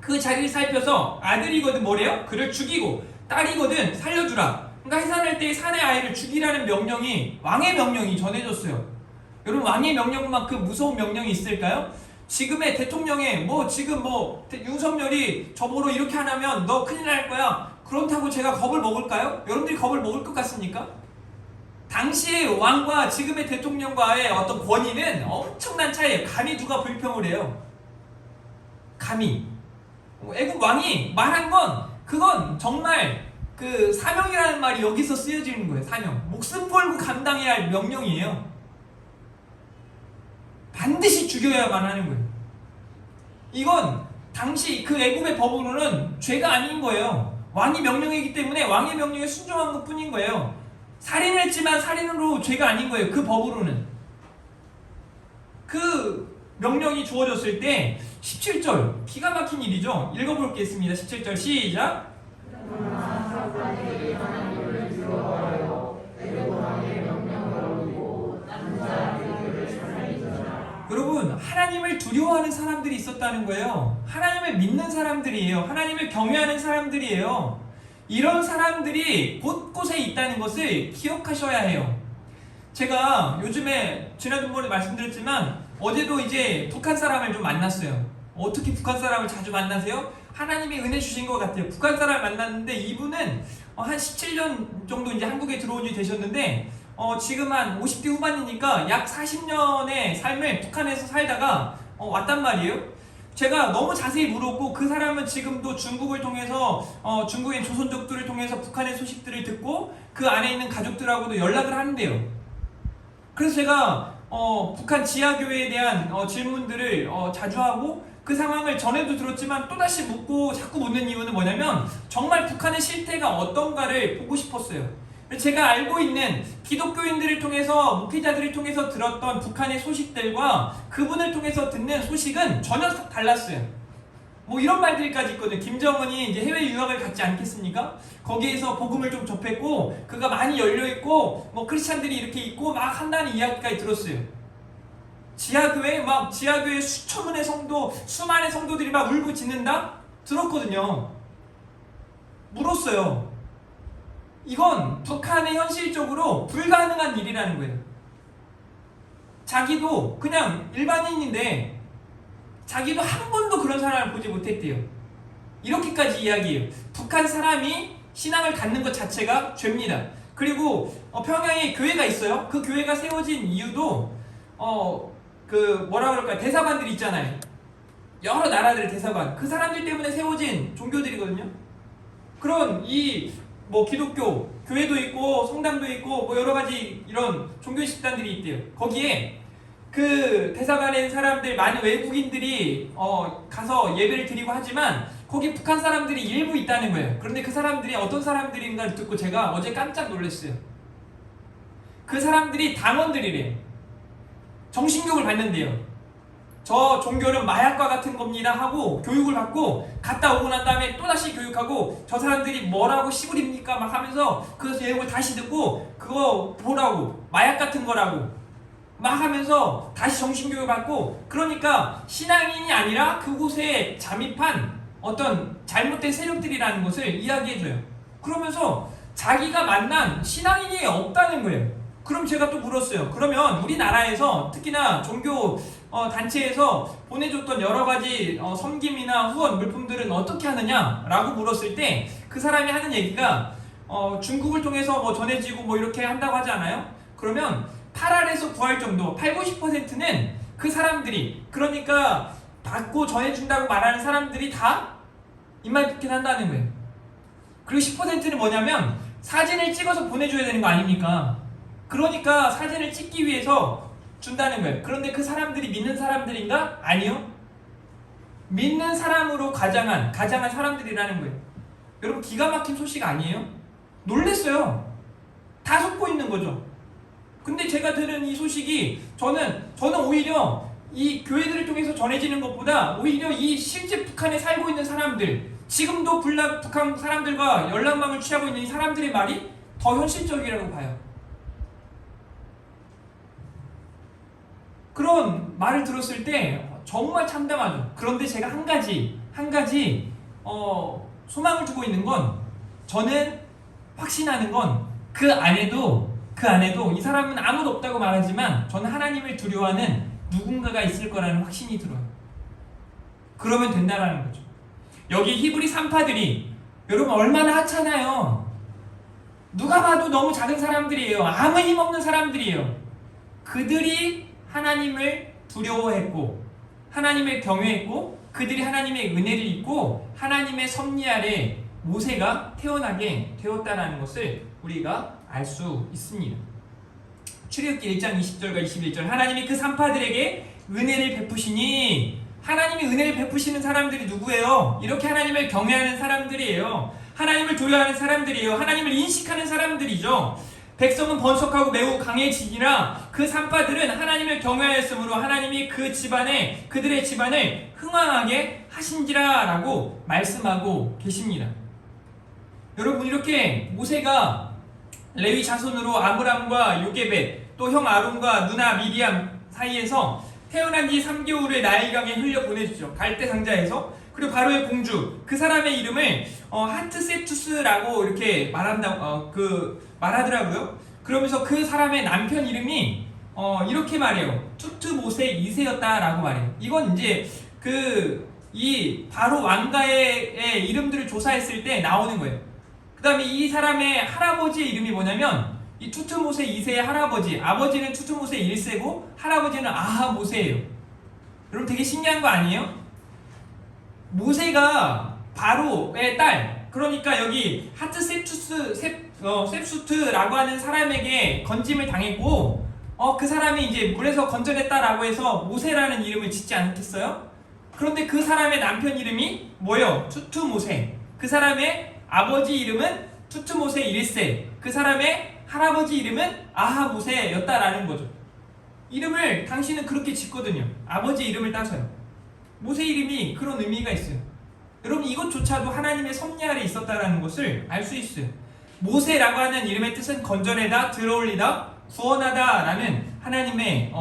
그 자리를 살펴서 아들이거든 뭐래요? 그를 죽이고 딸이거든 살려주라. 그러니까 해산할 때 산의 아이를 죽이라는 명령이 왕의 명령이 전해졌어요. 여러분 왕의 명령만큼 무서운 명령이 있을까요? 지금의 대통령의 지금 윤석열이 저보러 이렇게 안 하면 너 큰일 날 거야. 그렇다고 제가 겁을 먹을까요? 여러분들이 겁을 먹을 것 같습니까? 당시의 왕과 지금의 대통령과의 어떤 권위는 엄청난 차이예요. 감히 누가 불평을 해요? 감히. 애국 왕이 말한 건 그건 정말 그 사명이라는 말이 여기서 쓰여지는 거예요. 사명. 목숨 걸고 감당해야 할 명령이에요. 반드시 죽여야만 하는 거예요. 이건 당시 그 애국의 법으로는 죄가 아닌 거예요. 왕이 명령이기 때문에 왕의 명령에 순종한 것 뿐인 거예요. 살인을 했지만 살인으로 죄가 아닌 거예요. 그 법으로는. 그 명령이 주어졌을 때 17절 기가 막힌 일이죠. 읽어볼겠습니다. 17절 시작. 여러분 하나님을 두려워하는 사람들이 있었다는 거예요. 하나님을 믿는 사람들이에요. 하나님을 경외하는 사람들이에요. 이런 사람들이 곳곳에 있다는 것을 기억하셔야 해요. 제가 요즘에 지난번에 말씀드렸지만 어제도 이제 북한 사람을 좀 만났어요. 어떻게 북한 사람을 자주 만나세요? 하나님이 은혜 주신 것 같아요. 북한 사람을 만났는데 이분은 한 17년 정도 이제 한국에 들어온 지 되셨는데 지금 한 50대 후반이니까 약 40년의 삶을 북한에서 살다가 왔단 말이에요. 제가 너무 자세히 물었고 그 사람은 지금도 중국을 통해서 중국의 조선족들을 통해서 북한의 소식들을 듣고 그 안에 있는 가족들하고도 연락을 하는데요. 그래서 제가 북한 지하교회에 대한 질문들을 자주 하고 그 상황을 전에도 들었지만 또다시 묻고 자꾸 묻는 이유는 뭐냐면 정말 북한의 실태가 어떤가를 보고 싶었어요. 제가 알고 있는 기독교인들을 통해서 목회자들을 통해서 들었던 북한의 소식들과 그분을 통해서 듣는 소식은 전혀 달랐어요. 이런 말들까지 있거든요. 김정은이 이제 해외 유학을 갔지 않겠습니까? 거기에서 복음을 좀 접했고 그가 많이 열려있고 크리스찬들이 이렇게 있고 막 한다는 이야기까지 들었어요. 지하교회 수천문의 성도, 수많은 성도들이 막 울고 짖는다? 들었거든요. 물었어요. 이건 북한의 현실적으로 불가능한 일이라는 거예요. 자기도 그냥 일반인인데 자기도 한 번도 그런 사람을 보지 못했대요. 이렇게까지 이야기해요. 북한 사람이 신앙을 갖는 것 자체가 죄입니다. 그리고 평양에 교회가 있어요. 그 교회가 세워진 이유도 대사관들이 있잖아요. 여러 나라들의 대사관. 그 사람들 때문에 세워진 종교들이거든요. 그런 기독교 교회도 있고 성당도 있고 여러 가지 이런 종교 집단들이 있대요. 거기에 그 대사관에 있는 사람들 많은 외국인들이 가서 예배를 드리고 하지만 거기 북한 사람들이 일부 있다는 거예요. 그런데 그 사람들이 어떤 사람들인가를 듣고 제가 어제 깜짝 놀랐어요. 그 사람들이 당원들이래요. 정신교육을 받는데요. 저 종교는 마약과 같은 겁니다 하고 교육을 받고 갔다 오고 난 다음에 또다시 교육하고 저 사람들이 뭐라고 시부립니까 막 하면서 그 내용을 다시 듣고 그거 보라고 마약 같은 거라고 막 하면서 다시 정신교육을 받고 그러니까 신앙인이 아니라 그곳에 잠입한 어떤 잘못된 세력들이라는 것을 이야기해줘요. 그러면서 자기가 만난 신앙인이 없다는 거예요. 그럼 제가 또 물었어요. 그러면 우리나라에서 특히나 종교 단체에서 보내줬던 여러 가지 섬김이나 후원 물품들은 어떻게 하느냐라고 물었을 때 그 사람이 하는 얘기가 중국을 통해서 전해지고 이렇게 한다고 하지 않아요? 그러면 8알에서 9알 정도 80~90%는 그 사람들이 그러니까 받고 전해준다고 말하는 사람들이 다 입맛 한다는 거예요. 그리고 10%는 뭐냐면 사진을 찍어서 보내줘야 되는 거 아닙니까? 그러니까 사진을 찍기 위해서 준다는 거예요. 그런데 그 사람들이 믿는 사람들인가? 아니요. 믿는 사람으로 가장한 사람들이라는 거예요. 여러분 기가 막힌 소식 아니에요? 놀랬어요. 다 속고 있는 거죠. 근데 제가 들은 이 소식이 저는 오히려 이 교회들을 통해서 전해지는 것보다 오히려 이 실제 북한에 살고 있는 사람들, 지금도 북한 사람들과 연락망을 취하고 있는 이 사람들의 말이 더 현실적이라고 봐요. 그런 말을 들었을 때 정말 참담하죠. 그런데 제가 한 가지 소망을 두고 있는 건, 저는 확신하는 건 그 안에도 이 사람은 아무도 없다고 말하지만 저는 하나님을 두려워하는 누군가가 있을 거라는 확신이 들어요. 그러면 된다라는 거죠. 여기 히브리 산파들이 여러분 얼마나 하찮아요. 누가 봐도 너무 작은 사람들이에요. 아무 힘 없는 사람들이에요. 그들이 하나님을 두려워했고 하나님을 경외했고 그들이 하나님의 은혜를 입고 하나님의 섭리 아래 모세가 태어나게 되었다는 것을 우리가 알 수 있습니다. 출애굽기 1장 20절과 21절, 하나님이 그 산파들에게 은혜를 베푸시니, 하나님이 은혜를 베푸시는 사람들이 누구예요? 이렇게 하나님을 경외하는 사람들이에요. 하나님을 두려워하는 사람들이에요. 하나님을 인식하는 사람들이죠. 백성은 번성하고 매우 강해지니라 그 산파들은 하나님을 경외하였으므로 하나님이 그들의 집안을 흥왕하게 하신지라 라고 말씀하고 계십니다. 여러분, 이렇게 모세가 레위 자손으로 아므람과 요게벳, 또 형 아론과 누나 미리암 사이에서 태어난 지 3개월의 나일강에 흘려 보내주죠. 갈대 상자에서. 그리고 바로의 공주, 그 사람의 이름을 하트세투스라고 이렇게 말하더라고요. 그러면서 그 사람의 남편 이름이 이렇게 말해요. 투트모세 2세였다라고 말해요. 이건 이제 이 바로 왕가의 이름들을 조사했을 때 나오는 거예요. 그 다음에 이 사람의 할아버지의 이름이 뭐냐면 이 투트모세 2세의 할아버지, 아버지는 투트모세 1세고 할아버지는 아하모세예요. 여러분 되게 신기한 거 아니에요? 모세가 바로의 딸, 그러니까 여기 셉수트라고 하는 사람에게 건짐을 당했고 그 사람이 이제 물에서 건져냈다라고 해서 모세라는 이름을 짓지 않겠어요? 그런데 그 사람의 남편 이름이 뭐예요? 투트모세. 그 사람의 아버지 이름은 투트모세 1세, 그 사람의 할아버지 이름은 아하모세였다라는 거죠. 이름을 당신은 그렇게 짓거든요. 아버지 이름을 따서요. 모세 이름이 그런 의미가 있어요. 여러분 이것조차도 하나님의 섭리 아래 있었다라는 것을 알 수 있어요. 모세라고 하는 이름의 뜻은 건져내다, 들어올리다, 구원하다라는 하나님의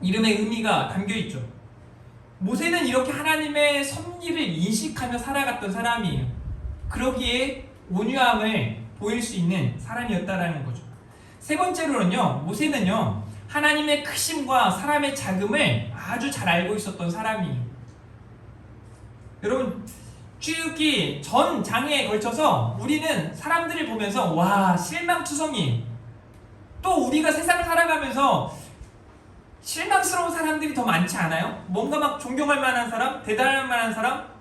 이름의 의미가 담겨있죠. 모세는 이렇게 하나님의 섭리를 인식하며 살아갔던 사람이에요. 그러기에 온유함을 보일 수 있는 사람이었다라는 거죠. 세 번째로는요, 모세는요 하나님의 크심과 사람의 작음을 아주 잘 알고 있었던 사람이에요. 여러분 출애굽기 전 장에 걸쳐서 우리는 사람들을 보면서 와 실망투성이에요. 또 우리가 세상을 살아가면서 실망스러운 사람들이 더 많지 않아요? 뭔가 막 존경할 만한 사람, 대단할 만한 사람?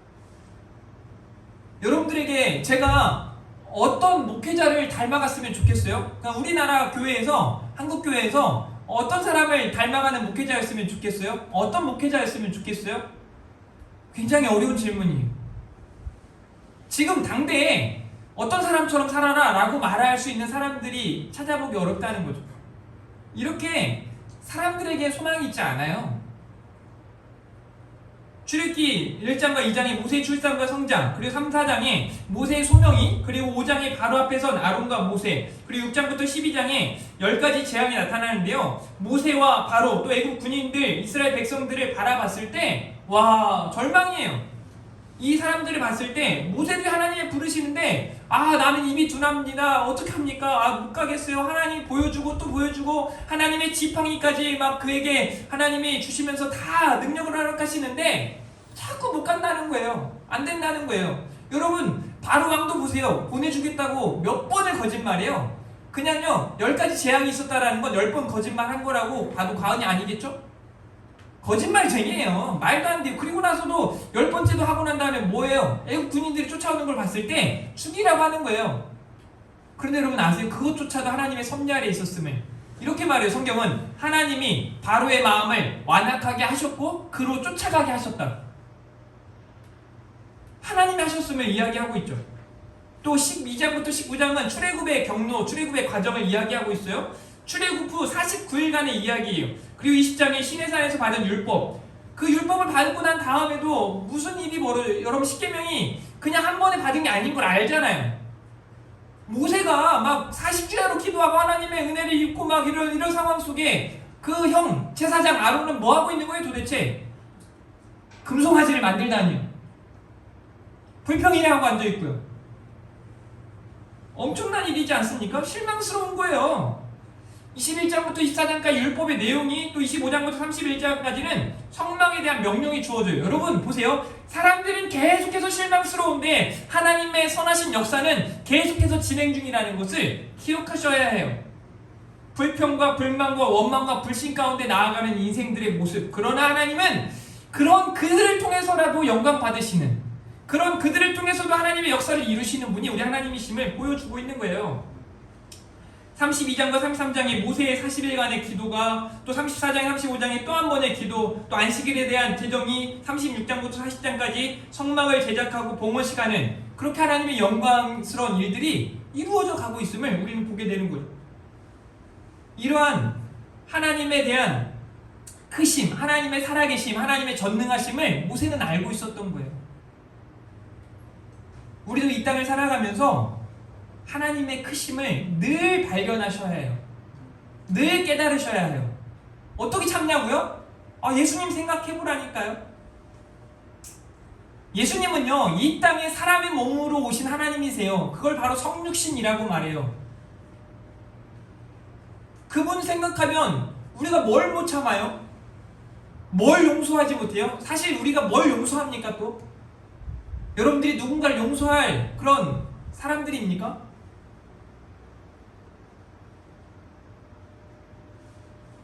여러분들에게 제가 어떤 목회자를 닮아갔으면 좋겠어요? 그냥 우리나라 교회에서, 한국 교회에서 어떤 사람을 닮아가는 목회자였으면 좋겠어요? 어떤 목회자였으면 좋겠어요? 굉장히 어려운 질문이에요. 지금 당대에 어떤 사람처럼 살아라 라고 말할 수 있는 사람들이 찾아보기 어렵다는 거죠. 이렇게 사람들에게 소망이 있지 않아요. 출애굽기 1장과 2장에 모세의 출산과 성장, 그리고 3, 4장에 모세의 소명이, 그리고 5장에 바로 앞에 선 아론과 모세, 그리고 6장부터 12장에 10가지 재앙이 나타나는데요. 모세와 바로 또 애국 군인들, 이스라엘 백성들을 바라봤을 때 와 절망이에요. 이 사람들을 봤을 때 모세들이 하나님을 부르시는데 나는 입이 둔합니다. 어떻게 합니까? 못 가겠어요. 하나님 보여주고 또 보여주고 하나님의 지팡이까지 막 그에게 하나님이 주시면서 다 능력을 허락하시는데 자꾸 못 간다는 거예요. 안 된다는 거예요. 여러분 바로 왕도 보세요. 보내주겠다고 몇 번을 거짓말해요. 그냥요 10가지 재앙이 있었다라는 건 10번 거짓말 한 거라고 봐도 과언이 아니겠죠? 거짓말쟁이에요. 말도 안 돼요. 그리고 나서도 10번째도 하고 난 다음에 뭐예요? 애국 군인들이 쫓아오는 걸 봤을 때 죽이라고 하는 거예요. 그런데 여러분 아세요? 그것조차도 하나님의 섭리 아래 있었음을. 이렇게 말해요. 성경은 하나님이 바로의 마음을 완악하게 하셨고 그로 쫓아가게 하셨다. 하나님이 하셨음을 이야기하고 있죠. 또 12장부터 19장은 출애굽의 경로, 출애굽의 과정을 이야기하고 있어요. 출애굽 후 49일간의 이야기예요. 그리고 20장에 시내산에서 받은 율법, 그 율법을 받고 난 다음에도 무슨 일이 벌어져요. 여러분 십계명이 그냥 한 번에 받은 게 아닌 걸 알잖아요. 모세가 막 40주야로 기도하고 하나님의 은혜를 입고 막 이런 상황 속에 그 형 제사장 아론은 뭐 하고 있는 거예요 도대체? 금송아지를 만들다니요. 불평이나 하고 앉아 있고요. 엄청난 일이지 않습니까? 실망스러운 거예요. 21장부터 24장까지 율법의 내용이, 또 25장부터 31장까지는 성막에 대한 명령이 주어져요. 여러분 보세요. 사람들은 계속해서 실망스러운데 하나님의 선하신 역사는 계속해서 진행 중이라는 것을 기억하셔야 해요. 불평과 불만과 원망과 불신 가운데 나아가는 인생들의 모습, 그러나 하나님은 그런 그들을 통해서라도 영광 받으시는, 그런 그들을 통해서도 하나님의 역사를 이루시는 분이 우리 하나님이심을 보여주고 있는 거예요. 32장과 33장의 모세의 40일간의 기도가, 또 34장, 35장의 또 한 번의 기도, 또 안식일에 대한 제정이 36장부터 40장까지 성막을 제작하고 봉헌시간은, 그렇게 하나님의 영광스러운 일들이 이루어져 가고 있음을 우리는 보게 되는 거죠. 이러한 하나님에 대한 크심, 하나님의 살아계심, 하나님의 전능하심을 모세는 알고 있었던 거예요. 우리도 이 땅을 살아가면서 하나님의 크심을 늘 발견하셔야 해요. 늘 깨달으셔야 해요. 어떻게 참냐고요? 예수님 생각해보라니까요. 예수님은요, 이 땅에 사람의 몸으로 오신 하나님이세요. 그걸 바로 성육신이라고 말해요. 그분 생각하면 우리가 뭘 못 참아요? 뭘 용서하지 못해요? 사실 우리가 뭘 용서합니까 또? 여러분들이 누군가를 용서할 그런 사람들입니까?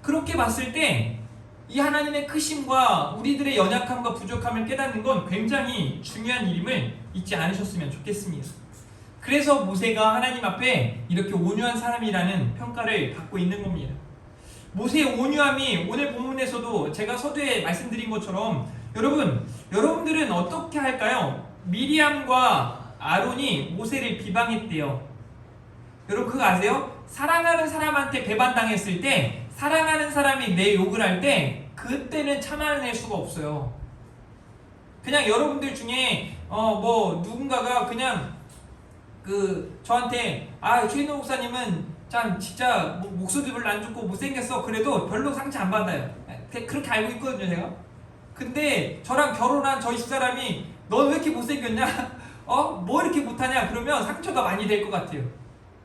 그렇게 봤을 때 이 하나님의 크심과 우리들의 연약함과 부족함을 깨닫는 건 굉장히 중요한 일임을 잊지 않으셨으면 좋겠습니다. 그래서 모세가 하나님 앞에 이렇게 온유한 사람이라는 평가를 받고 있는 겁니다. 모세의 온유함이 오늘 본문에서도 제가 서두에 말씀드린 것처럼, 여러분들은 어떻게 할까요? 미리암과 아론이 모세를 비방했대요. 여러분 그거 아세요? 사랑하는 사람한테 배반당했을 때, 사랑하는 사람이 내 욕을 할 때, 그때는 참아낼 수가 없어요. 그냥 여러분들 중에 누군가가 그냥 저한테 최인호 목사님은 참 진짜 목소리도 별로 안 좋고 못생겼어, 그래도 별로 상처 안 받아요. 그렇게 알고 있거든요 제가. 근데 저랑 결혼한 저 집사람이 넌 왜 이렇게 못생겼냐? 뭐 이렇게 못하냐? 그러면 상처가 많이 될 것 같아요.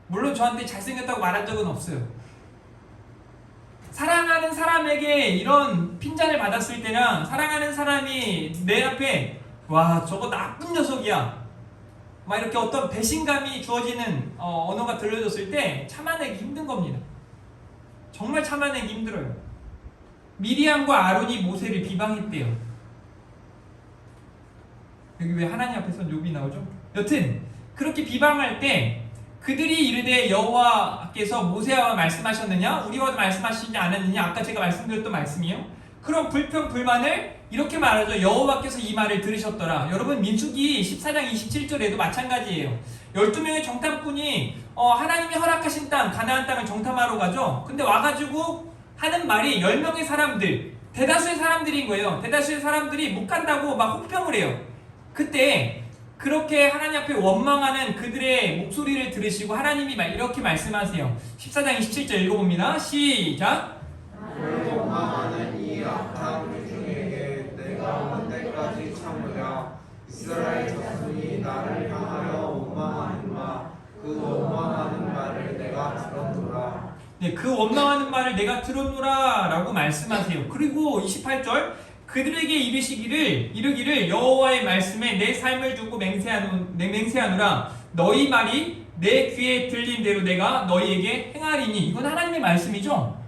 물론 저한테 잘생겼다고 말한 적은 없어요. 사랑하는 사람에게 이런 핀잔을 받았을 때랑, 사랑하는 사람이 내 앞에 와 저거 나쁜 녀석이야 막 이렇게 어떤 배신감이 주어지는 언어가 들려졌을 때 참아내기 힘든 겁니다. 정말 참아내기 힘들어요. 미리암과 아론이 모세를 비방했대요. 여기 왜 하나님 앞에서는 욥이 나오죠? 여튼 그렇게 비방할 때 그들이 이르되 여호와께서 모세와 말씀하셨느냐? 우리와도 말씀하시지 않았느냐? 아까 제가 말씀드렸던 말씀이요. 그런 불평 불만을 이렇게 말하죠. 여호와께서 이 말을 들으셨더라. 여러분 민수기 14장 27절에도 마찬가지예요. 12명의 정탐꾼이 하나님이 허락하신 땅 가나안 땅을 정탐하러 가죠. 근데 와가지고 하는 말이 10명의 사람들, 대다수의 사람들인 거예요. 대다수의 사람들이 못 간다고 막 혹평을 해요. 그때 그렇게 하나님 앞에 원망하는 그들의 목소리를 들으시고 하나님이 이렇게 말씀하세요. 14장 27절 읽어봅니다. 시작. 나를 원망하는 이 악한 회중에게 내가 언제까지 참으랴. 이스라엘 자손이 나를 향하여 원망하는마. 그 원망하는 말을 내가 들었노라. 네, 그 원망하는 말을 내가 들었노라 라고 말씀하세요. 그리고 28절 그들에게 이르기를 여호와의 말씀에 내 삶을 두고 맹세하노라. 너희 말이 내 귀에 들린 대로 내가 너희에게 행하리니. 이건 하나님의 말씀이죠.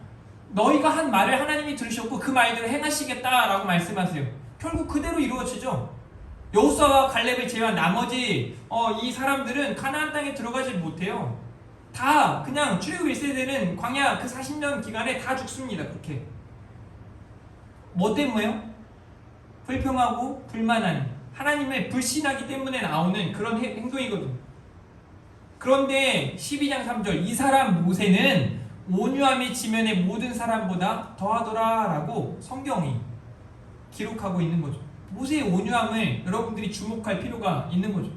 너희가 한 말을 하나님이 들으셨고 그 말대로 행하시겠다라고 말씀하세요. 결국 그대로 이루어지죠. 여호수아와 갈렙을 제외한 나머지 이 사람들은 가나안 땅에 들어가지 못해요. 다 그냥 출애굽 1세대는 광야 그 40년 기간에 다 죽습니다. 그렇게. 뭐 때문에요? 불평하고 불만하는, 하나님을 불신하기 때문에 나오는 그런 행동이거든요. 그런데 12장 3절, 이 사람 모세는 온유함이 지면의 모든 사람보다 더하더라 라고 성경이 기록하고 있는 거죠. 모세의 온유함을 여러분들이 주목할 필요가 있는 거죠.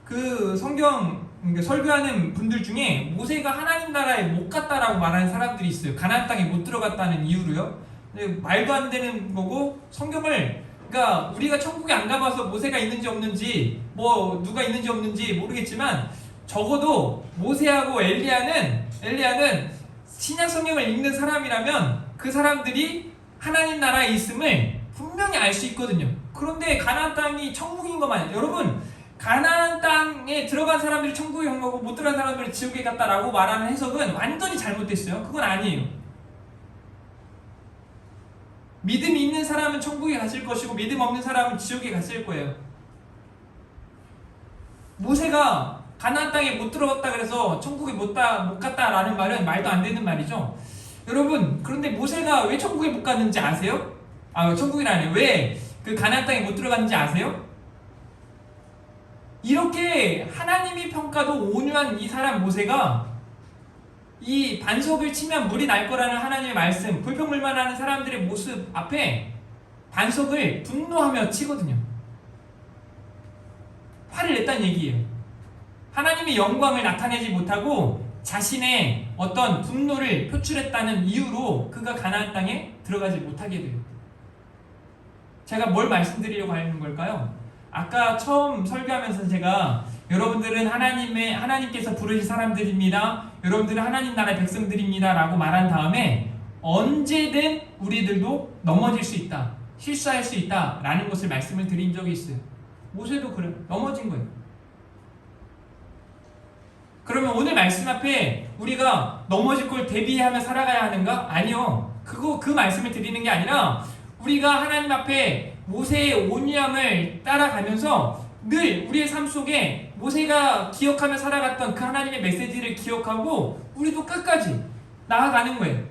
그 성경 설교하는 분들 중에 모세가 하나님 나라에 못 갔다라고 말하는 사람들이 있어요. 가나안 땅에 못 들어갔다는 이유로요. 근데 말도 안 되는 거고, 성경을 그러니까 우리가 천국에 안 가봐서 모세가 있는지 없는지 뭐 누가 있는지 없는지 모르겠지만, 적어도 모세하고 엘리야는 신약 성경을 읽는 사람이라면 그 사람들이 하나님 나라에 있음을 분명히 알 수 있거든요. 그런데 가나안 땅이 천국인 것만, 여러분, 가나안 땅에 들어간 사람들이 천국에 간 거고 못 들어간 사람들이 지옥에 갔다라고 말하는 해석은 완전히 잘못됐어요. 그건 아니에요. 믿음이 있는 사람은 천국에 갔을 것이고 믿음 없는 사람은 지옥에 갔을 거예요. 모세가 가나안 땅에 못 들어갔다 그래서 천국에 못 갔다라는 말은 말도 안 되는 말이죠. 여러분, 그런데 모세가 왜 천국에 못 갔는지 아세요? 천국이라네. 왜 그 가나안 땅에 못 들어갔는지 아세요? 이렇게 하나님이 평가도 온유한 이 사람 모세가 이 반석을 치면 물이 날 거라는 하나님의 말씀, 불평불만하는 사람들의 모습 앞에 반석을 분노하며 치거든요. 화를 냈다는 얘기예요. 하나님의 영광을 나타내지 못하고 자신의 어떤 분노를 표출했다는 이유로 그가 가나안 땅에 들어가지 못하게 돼요. 제가 뭘 말씀드리려고 하는 걸까요? 아까 처음 설교하면서 제가 여러분들은 하나님께서 부르신 사람들입니다. 여러분들은 하나님 나라의 백성들입니다. 라고 말한 다음에 언제든 우리들도 넘어질 수 있다. 실수할 수 있다. 라는 것을 말씀을 드린 적이 있어요. 모세도 그래요. 넘어진 거예요. 그러면 오늘 말씀 앞에 우리가 넘어질 걸 대비하며 살아가야 하는가? 아니요. 그 말씀을 드리는 게 아니라 우리가 하나님 앞에 모세의 온유함을 따라가면서 늘 우리의 삶 속에 모세가 기억하며 살아갔던 그 하나님의 메시지를 기억하고 우리도 끝까지 나아가는 거예요.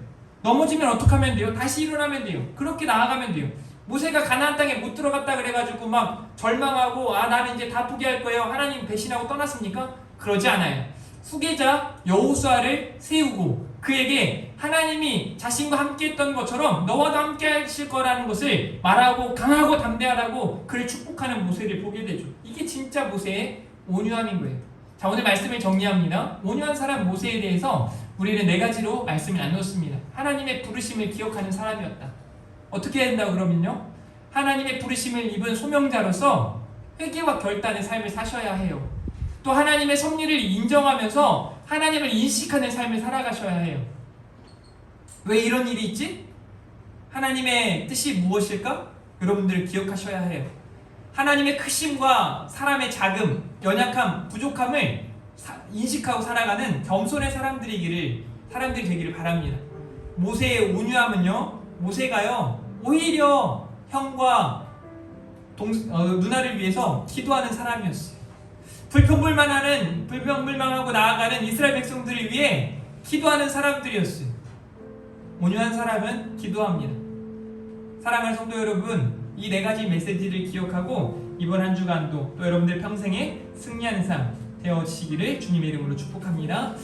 넘어지면 어떻게 하면 돼요? 다시 일어나면 돼요. 그렇게 나아가면 돼요. 모세가 가나안 땅에 못 들어갔다 그래가지고 막 절망하고 나는 이제 다 포기할 거예요. 하나님 배신하고 떠났습니까? 그러지 않아요. 후계자 여호수아를 세우고 그에게 하나님이 자신과 함께 했던 것처럼 너와도 함께 하실 거라는 것을 말하고 강하고 담대하라고 그를 축복하는 모세를 보게 되죠. 이게 진짜 모세의 온유함인 거예요. 자, 오늘 말씀을 정리합니다. 온유한 사람 모세에 대해서 우리는 4가지로 말씀을 나눴습니다. 하나님의 부르심을 기억하는 사람이었다. 어떻게 해야 된다고 그러면요? 하나님의 부르심을 입은 소명자로서 회개와 결단의 삶을 사셔야 해요. 또 하나님의 섭리를 인정하면서 하나님을 인식하는 삶을 살아가셔야 해요. 왜 이런 일이 있지? 하나님의 뜻이 무엇일까? 여러분들 기억하셔야 해요. 하나님의 크심과 사람의 자금, 연약함, 부족함을 인식하고 살아가는 겸손의 사람들이 되기를 바랍니다. 모세의 온유함은요, 모세가요 오히려 형과 누나를 위해서 기도하는 사람이었어요. 불평불만하고 나아가는 이스라엘 백성들을 위해 기도하는 사람들이었어요. 온유한 사람은 기도합니다. 사랑하는 성도 여러분, 이 4가지 메시지를 기억하고 이번 한 주간도 또 여러분들 평생에 승리하는 삶 되어지시기를 주님의 이름으로 축복합니다.